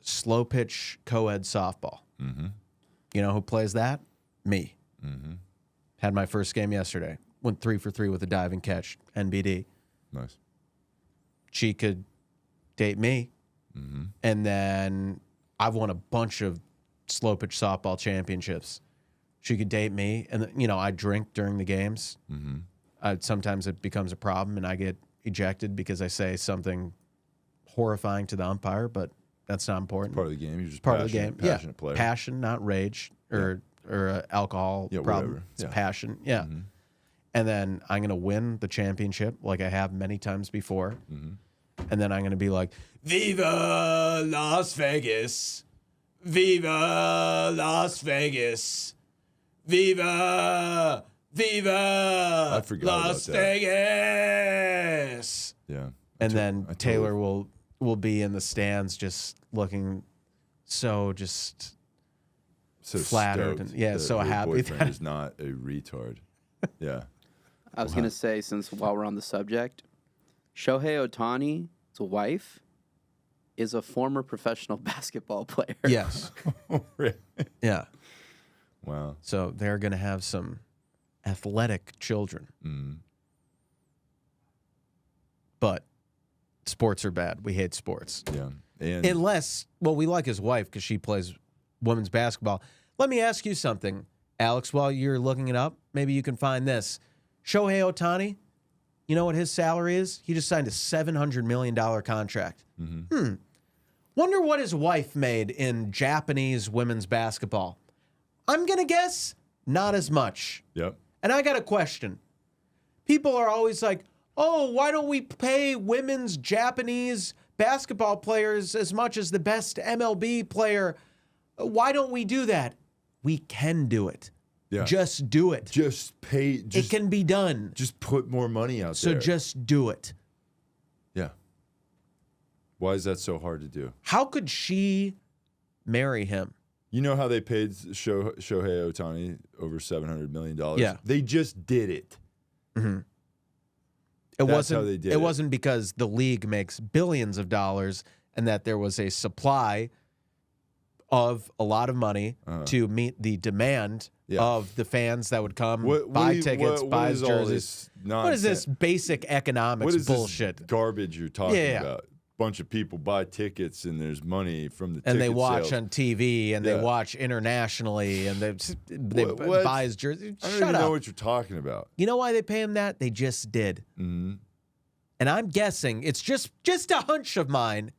Slow pitch co-ed softball. Mm-hmm. You know who plays that? Me. Mm-hmm. Had my first game yesterday. Went 3 for 3 with a diving catch. NBD. Nice. She could date me. Mm-hmm. And then I've won a bunch of slow pitch softball championships. She could date me, and you know I drink during the games. Mm-hmm. Sometimes it becomes a problem, and I get ejected because I say something horrifying to the umpire. But that's not important. Part of the game. You're just Part of the game. passionate player. Passion, not rage or alcohol problem. Whatever. It's Yeah. passion. Yeah. Mm-hmm. And then I'm gonna win the championship like I have many times before. Mm-hmm. And then I'm gonna be like, "Viva Las Vegas! Viva Las Vegas! Viva, viva I forgot Las about that. Vegas!" Yeah. And then I Taylor will be in the stands just looking so so flattered stoked and- yeah, that so her happy boyfriend that- is not a retard. Yeah. I was going to say, since while we're on the subject, Shohei Ohtani's wife is a former professional basketball player. yes, Really? yeah. Wow. So they're gonna have some athletic children, Mm. but sports are bad. We hate sports. Yeah. And Unless, well, we like his wife because she plays women's basketball. Let me ask you something, Alex, while you're looking it up. Maybe you can find this. Shohei Ohtani, you know what his salary is? He just signed a $700 million contract. Wonder what his wife made in Japanese women's basketball. I'm going to guess not as much. Yep. And I got a question. People are always like, oh, why don't we pay women's Japanese basketball players as much as the best MLB player? Why don't we do that? We can do it. Yeah. Just do it. Just pay. It can be done. Just put more money out So there. just do it. Yeah. Why is that so hard to do? How could she marry him? You know how they paid Shohei Ohtani over $700 million? Yeah. They just did it. Mm-hmm. That's how they did it. It wasn't because the league makes billions of dollars and that there was a supply of a lot of money to meet the demand of the fans that would come buy tickets, buy what is jerseys. All this nonsense? What is this basic economics what is bullshit? This garbage you're talking about? Bunch of people buy tickets and there's money from the and they ticket watch sales. on TV and they watch internationally and they buy his jersey. I don't even know what you're talking about. You know why they pay him that? They just did. Mm-hmm. And I'm guessing it's just a hunch of mine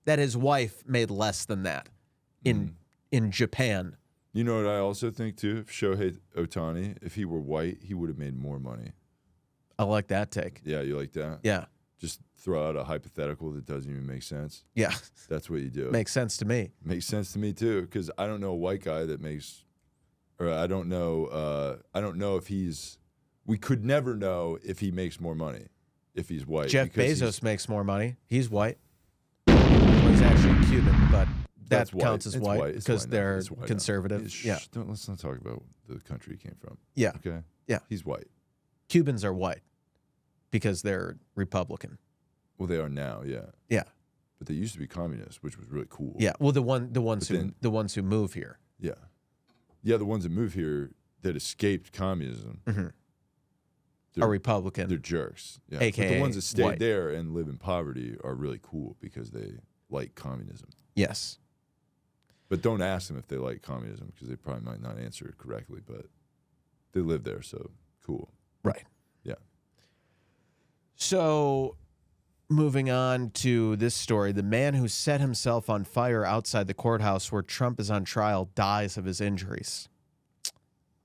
that his wife made less than that in Japan. You know what I also think too? If Shohei Ohtani, if he were white, he would have made more money. I like that take. Yeah, you like that? Yeah. Just throw out a hypothetical that doesn't even make sense. Yeah. That's what you do. Makes sense to me. Makes sense to me too, because I don't know a white guy that makes, or I don't know if he's. We could never know if he makes more money if he's white. Jeff Bezos makes more money. He's white. Well, he's actually Cuban, but that counts as white because they're conservative. Let's not talk about the country he came from. Yeah. Okay. Yeah. He's white. Cubans are white because they're Republican. Well, they are now, yeah. Yeah. But they used to be communists, which was really cool. Yeah. Well, the ones who move here. Yeah. Yeah, the ones that move here that escaped communism. Mm-hmm. Are Republican. They're jerks. Yeah. AKA but the ones that stayed white. there and live in poverty are really cool because they like communism. Yes. But don't ask them if they like communism because they probably might not answer it correctly, but they live there, so cool. Right. Yeah. So, moving on to this story, the man who set himself on fire outside the courthouse where Trump is on trial dies of his injuries.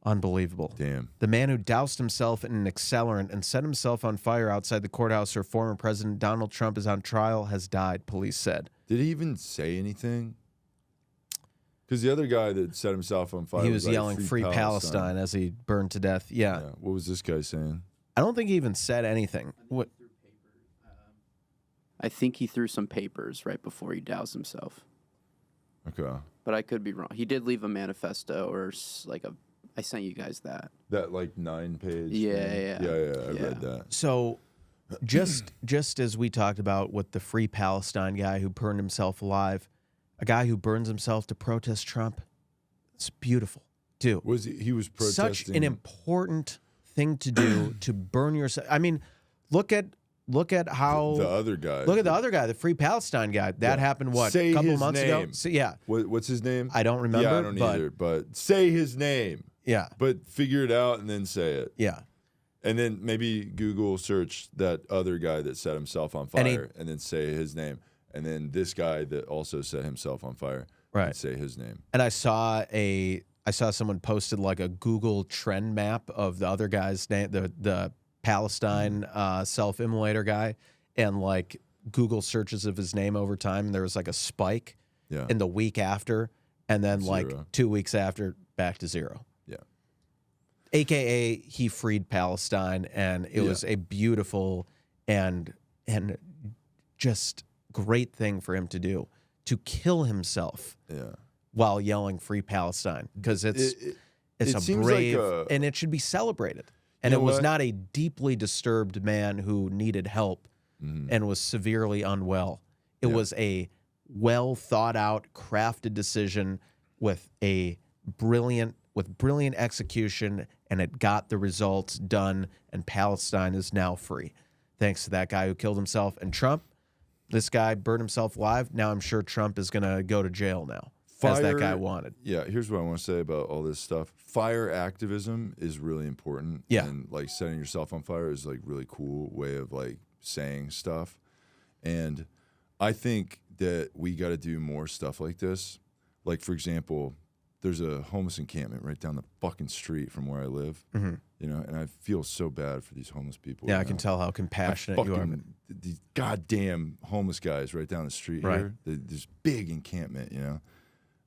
Unbelievable. Damn. The man who doused himself in an accelerant and set himself on fire outside the courthouse where former President Donald Trump is on trial has died, police said. Did he even say anything? Because the other guy that set himself on fire he was like, yelling Free Palestine as he burned to death. Yeah. What was this guy saying? I don't think he even said anything. What? I think he threw some papers right before he doused himself. Okay. But I could be wrong. He did leave a manifesto or like a. I sent you guys that. That like 9-page. Yeah. I read that. So, just as we talked about with the Free Palestine guy who burned himself alive, a guy who burns himself to protest Trump, it's beautiful too. Was he was protesting? Such an important thing to do to burn yourself. I mean, look at how the other guy. Look at the other guy, the Free Palestine guy. That happened a couple months ago. So, yeah. What's his name? I don't remember. Yeah, I don't either. But say his name. Yeah. But figure it out and then say it. Yeah. And then maybe Google search that other guy that set himself on fire and then say his name. And then this guy that also set himself on fire and say his name. And I saw someone posted like a Google trend map of the other guy's name, the Palestine self-immolator guy, and like Google searches of his name over time, and there was like a spike in the week after, and then like 2 weeks after, back to zero. Yeah. AKA he freed Palestine, and it was a beautiful and just great thing for him to do, to kill himself while yelling Free Palestine, because it's a brave and it should be celebrated. And it was not a deeply disturbed man who needed help and was severely unwell. It was a well thought out, crafted decision with brilliant execution, and it got the results done, and Palestine is now free. Thanks to that guy who killed himself. And Trump, this guy burned himself alive. Now I'm sure Trump is going to go to jail now, as that guy wanted. Yeah, here's what I want to say about all this stuff. Fire activism is really important. Yeah. And like setting yourself on fire is like really cool way of like saying stuff. And I think that we got to do more stuff like this. Like, for example, there's a homeless encampment right down the fucking street from where I live. Mm-hmm. you know, and I feel so bad for these homeless people. Yeah, you I can know? tell how compassionate you are. These goddamn homeless guys right down the street Right. here. This big encampment, you know.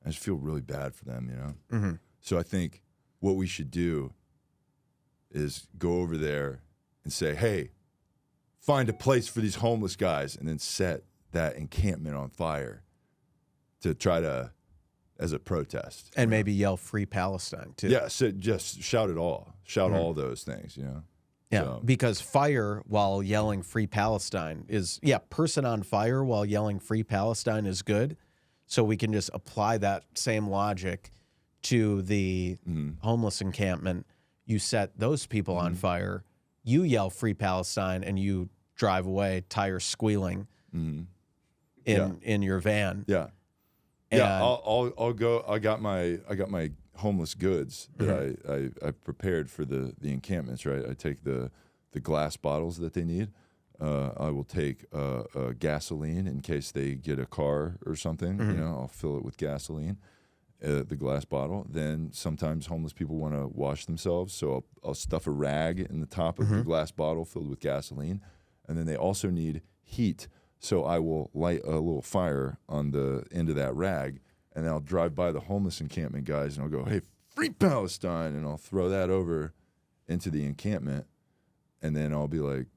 I just feel really bad for them, you know. Mm-hmm. So I think what we should do is go over there and say, hey, find a place for these homeless guys, and then set that encampment on fire to try to, as a protest. And maybe yell "Free Palestine" too. Yeah, so just shout it all. Shout all those things, you know. Yeah, So, because fire while yelling "Free Palestine" is, person on fire while yelling "Free Palestine" is good. So we can just apply that same logic to the homeless encampment. You set those people on fire. You yell "Free Palestine" and you drive away, tires squealing in your van. yeah. And Yeah, I'll go. I got my homeless goods that I prepared for the encampments. Right, I take the glass bottles that they need. I will take gasoline in case they get a car or something. You know, I'll fill it with gasoline, the glass bottle. Then sometimes homeless people want to wash themselves, so I'll stuff a rag in the top of the glass bottle filled with gasoline, and then they also need heat. So I will light a little fire on the end of that rag, and then I'll drive by the homeless encampment guys, and I'll go, hey, free Palestine, and I'll throw that over into the encampment, and then I'll be like,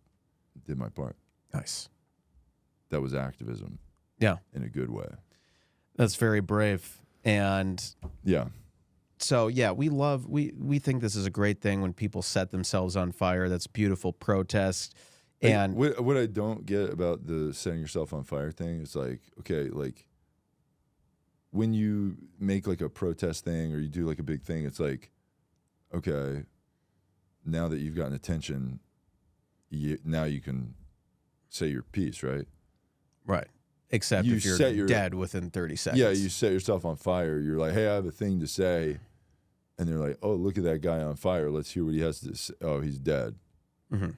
did my part. nice. That was activism. Yeah, In a good way. that's very brave. And Yeah. so, we think this is a great thing when people set themselves on fire. That's beautiful protest. Like, And what I don't get about the setting yourself on fire thing is like, okay, like when you make like a protest thing or you do like a big thing, it's like, okay, now that you've gotten attention, now you can say your piece, right? right, except You if you're set your- dead within 30 seconds. Yeah, you set yourself on fire. You're like, hey, I have a thing to say. And they're like, oh, look at that guy on fire. Let's hear what he has to say. Oh, he's dead. Mhm.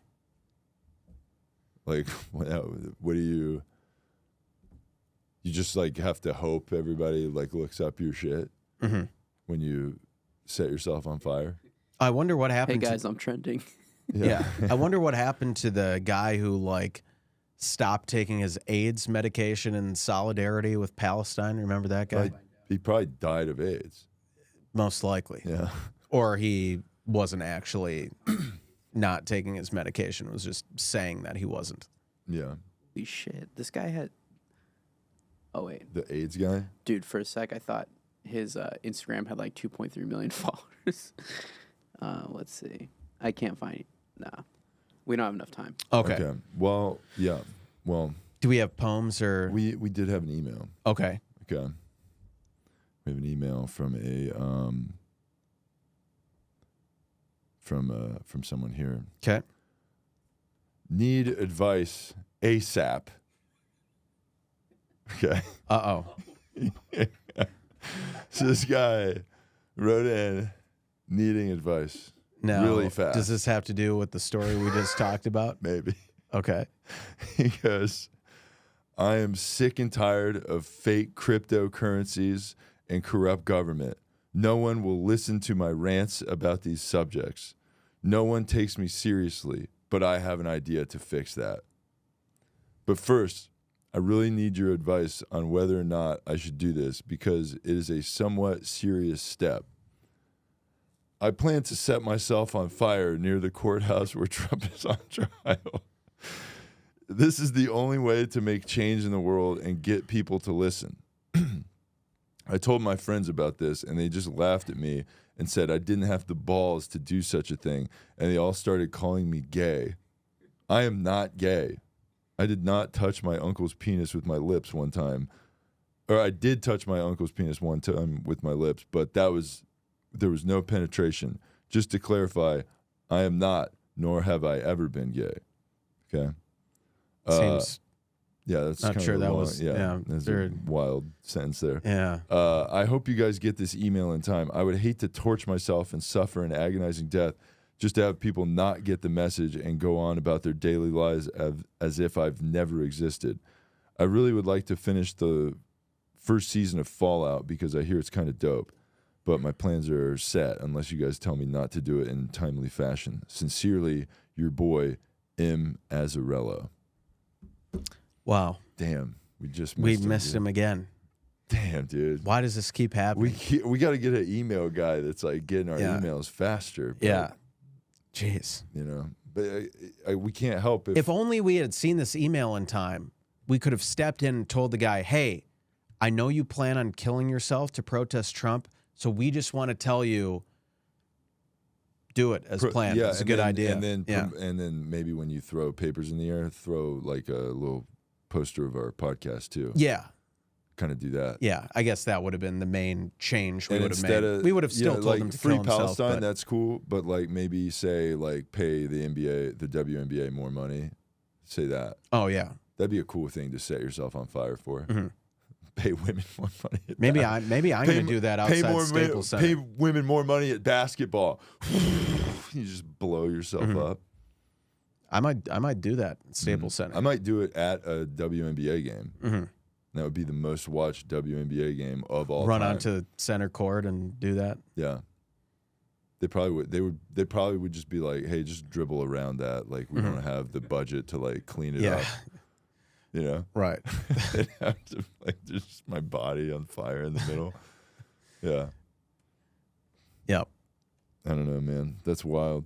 Like, what do you just like have to hope everybody like looks up your shit when you set yourself on fire? I wonder what Hey happened. guys, I'm trending. Yeah. I wonder what happened to the guy who like stopped taking his AIDS medication in solidarity with Palestine. Remember that guy? He probably died of AIDS. Most likely. Yeah. Or he wasn't actually not taking his medication. It was just saying that he wasn't. Yeah. Holy shit. This guy had. Oh, wait. The AIDS guy? Dude, for a sec, I thought his Instagram had like 2.3 million followers. Let's see. I can't find it. Nah. We don't have enough time. Okay. Well, yeah. Well, Do we have poems or? we did have an email. Okay. Okay. We have an email from a from someone here. Okay. Need advice ASAP. Okay. Uh-oh. So this guy wrote in needing advice. No. Really fast. Does this have to do with the story we just talked about? Maybe. Okay. He goes, I am sick and tired of fake cryptocurrencies and corrupt government. No one will listen to my rants about these subjects. No one takes me seriously, but I have an idea to fix that. But first, I really need your advice on whether or not I should do this because it is a somewhat serious step. I plan to set myself on fire near the courthouse where Trump is on trial. This is the only way to make change in the world and get people to listen. I told my friends about this, and they just laughed at me and said I didn't have the balls to do such a thing, and they all started calling me gay. I am not gay. I did not touch my uncle's penis with my lips one time. Or I did touch my uncle's penis one time with my lips, but there was no penetration. Just to clarify, I am not, nor have I ever been gay. Okay? Seems Yeah, that's not kind sure of that long, was that's very, a wild sentence there. yeah. I hope you guys get this email in time. I would hate to torch myself and suffer an agonizing death just to have people not get the message and go on about their daily lives as if I've never existed. I really would like to finish the first season of Fallout because I hear it's kind of dope. but my plans are set unless you guys tell me not to do it in timely fashion. Sincerely, your boy, M. Azzarello. Wow. Damn, we just missed him again. Damn, dude. Why does this keep happening? We got to get an email guy that's like getting our emails faster. But, yeah. Jeez. You know, but we can't help if only we had seen this email in time, we could have stepped in and told the guy, hey, I know you plan on killing yourself to protest Trump, so we just want to tell you, do it as planned. Yeah, it's a good idea. And then maybe when you throw papers in the air, throw like a little poster of our podcast too. Yeah. Kind of do that. Yeah, I guess that would have been the main change we would have made. We would have still told him to kill himself. Free Palestine, that's cool, but like maybe say like pay the NBA, the WNBA more money. Say that. Oh yeah, that'd be a cool thing to set yourself on fire for. Mm-hmm. Pay women more money. Maybe I'm going to do that outside Staples Center. Pay women more money at basketball. You just blow yourself up. I might do that at Staples Center. I might do it at a WNBA game. Mm-hmm. That would be the most watched WNBA game of all time. Run onto center court and do that. Yeah. They probably would. They probably would just be like, "Hey, just dribble around that. Like, we don't have the budget to like clean it up." You know, right? They'd have to like just my body on fire in the middle. Yeah. Yep. I don't know, man. That's wild.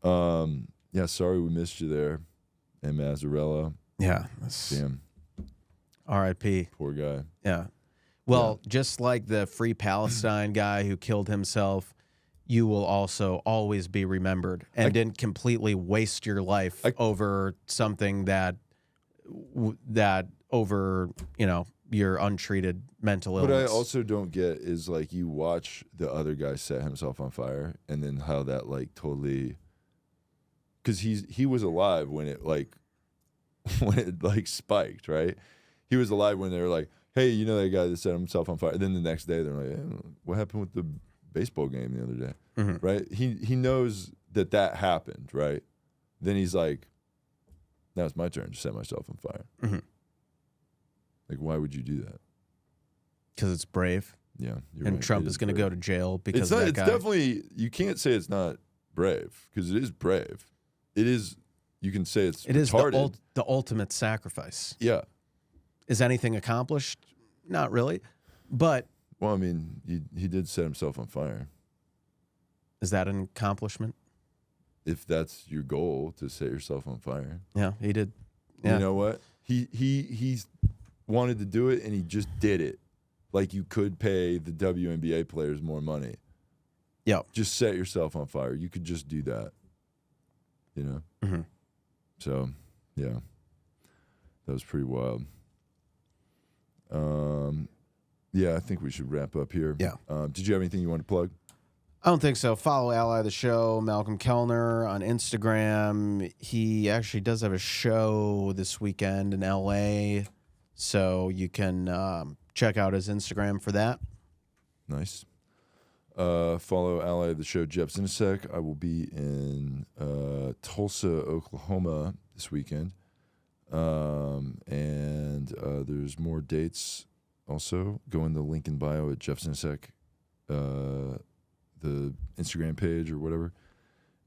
Yeah. Sorry we missed you there, M. Azzarello. Yeah. Damn. R.I.P. Poor guy. Yeah. Well, just like the Free Palestine guy who killed himself, you will also always be remembered and didn't completely waste your life over something that over, you know, your untreated mental illness. What I also don't get is like you watch the other guy set himself on fire and then how that like totally, because he was alive when it like spiked, right? He was alive when they were like, hey, you know that guy that set himself on fire? And then the next day they're like, hey, what happened with the baseball game the other day? Right? He knows that happened, right? Then he's like, now it's my turn to set myself on fire. Like, why would you do that? Because it's brave. Yeah. And right. Trump is going to go to jail because of that guy. It's definitely, you can't say it's not brave because it is brave. It is, you can say it's retarded. Is the ultimate sacrifice. Yeah. Is anything accomplished? Not really. But. Well, I mean, he did set himself on fire. Is that an accomplishment? If that's your goal, to set yourself on fire. Yeah, he did. Yeah. You know what? He wanted to do it and he just did it. Like you could pay the WNBA players more money. Yeah. Just set yourself on fire. You could just do that. You know? So, yeah. That was pretty wild. Yeah, I think we should wrap up here. Yeah. Did you have anything you want to plug? I don't think so. Follow Ally of the Show, Malcolm Kellner on Instagram. He actually does have a show this weekend in LA, so you can check out his Instagram for that. Nice. Follow Ally of the Show, Jeff Zinasek. I will be in Tulsa, Oklahoma this weekend. And there's more dates also. Go in the link in bio at Jeff Zinasek, the Instagram page or whatever.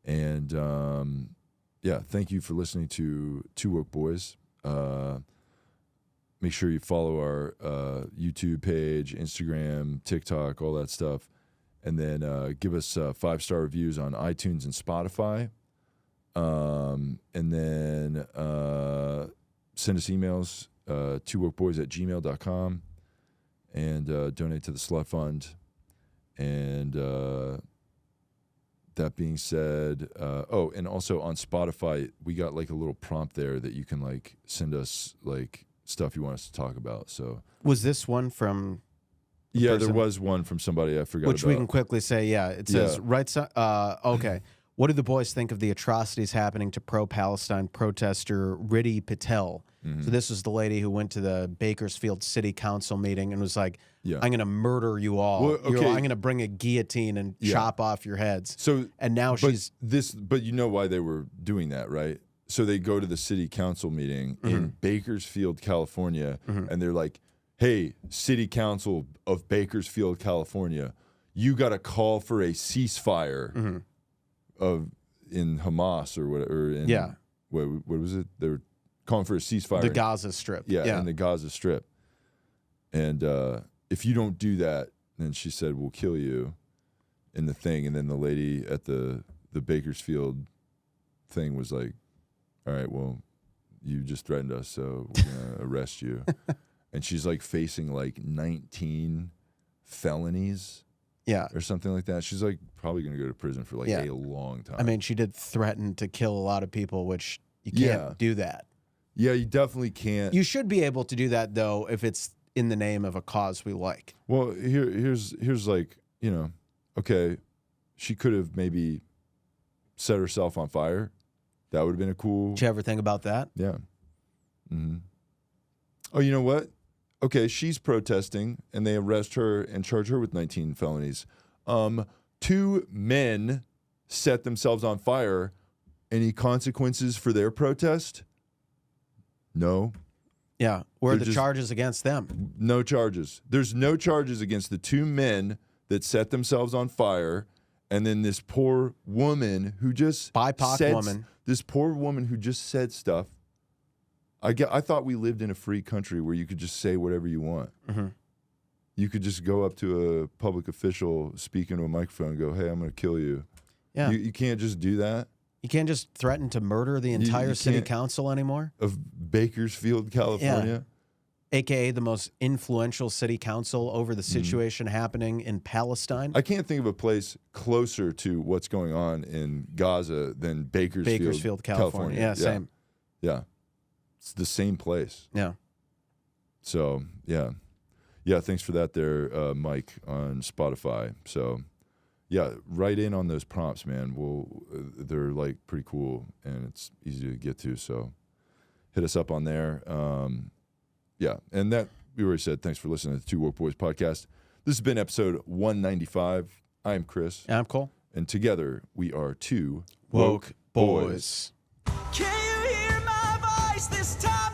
And yeah, thank you for listening to TooWokeBoys. Make sure you follow our YouTube page, Instagram, TikTok, all that stuff. And then give us 5-star reviews on iTunes and Spotify. And then send us emails, TooWokeBoys@gmail.com. And donate to the TheSlutFund. And that being said, and also on Spotify, we got like a little prompt there that you can like send us like stuff you want us to talk about. So was this one from? Yeah, there was one from somebody I forgot Which about. we can quickly say, yeah. It says, okay. What do the boys think of the atrocities happening to pro-Palestine protester Riddhi Patel? So this was the lady who went to the Bakersfield City Council meeting and was like, I'm going to murder you all. Well, okay. I'm going to bring a guillotine and chop off your heads. So, and now but you know why they were doing that, right? So they go to the city council meeting in Bakersfield, California, and they're like, hey, city council of Bakersfield, California, you got to call for a ceasefire Mm-hmm. in Hamas or whatever. What was it? They were calling for a ceasefire. The Gaza Strip. Yeah, in the Gaza Strip. And if you don't do that, then she said, we'll kill you in the thing. And then the lady at the Bakersfield thing was like, all right, well, you just threatened us, so we're going to arrest you. And she's like facing like 19 felonies. Yeah. Or something like that. She's like probably going to go to prison for like a long time. I mean, she did threaten to kill a lot of people, which you can't do that. Yeah, you definitely can't. You should be able to do that, though, if it's in the name of a cause we like. Well, here's like, you know, okay, she could have maybe set herself on fire. That would have been a cool. Did you ever think about that? Yeah. Mm-hmm. Oh, you know what? Okay, she's protesting, and they arrest her and charge her with 19 felonies. 2 men set themselves on fire. Any consequences for their protest? No. Yeah. Where are They're the charges against them? No charges. There's no charges against the 2 men that set themselves on fire, and then this poor woman who just BIPOC woman. This poor woman who just said stuff. I thought we lived in a free country where you could just say whatever you want. Mm-hmm. You could just go up to a public official, speak into a microphone, and go, hey, I'm going to kill you. Yeah. You can't just do that. You can't just threaten to murder the entire city council anymore? Of Bakersfield, California? Yeah. AKA the most influential city council over the situation happening in Palestine. I can't think of a place closer to what's going on in Gaza than Bakersfield, California. Yeah, same. Yeah. It's the same place. Yeah. So, yeah. Yeah, thanks for that there, Mike, on Spotify. So, yeah, write in on those prompts, man. They're, like, pretty cool, and it's easy to get to. So, hit us up on there. Yeah, and that, we already said, thanks for listening to the TooWokeBoys podcast. This has been episode 195. I'm Chris. And I'm Cole. And together, we are Two Woke Boys. Can you hear my voice this time?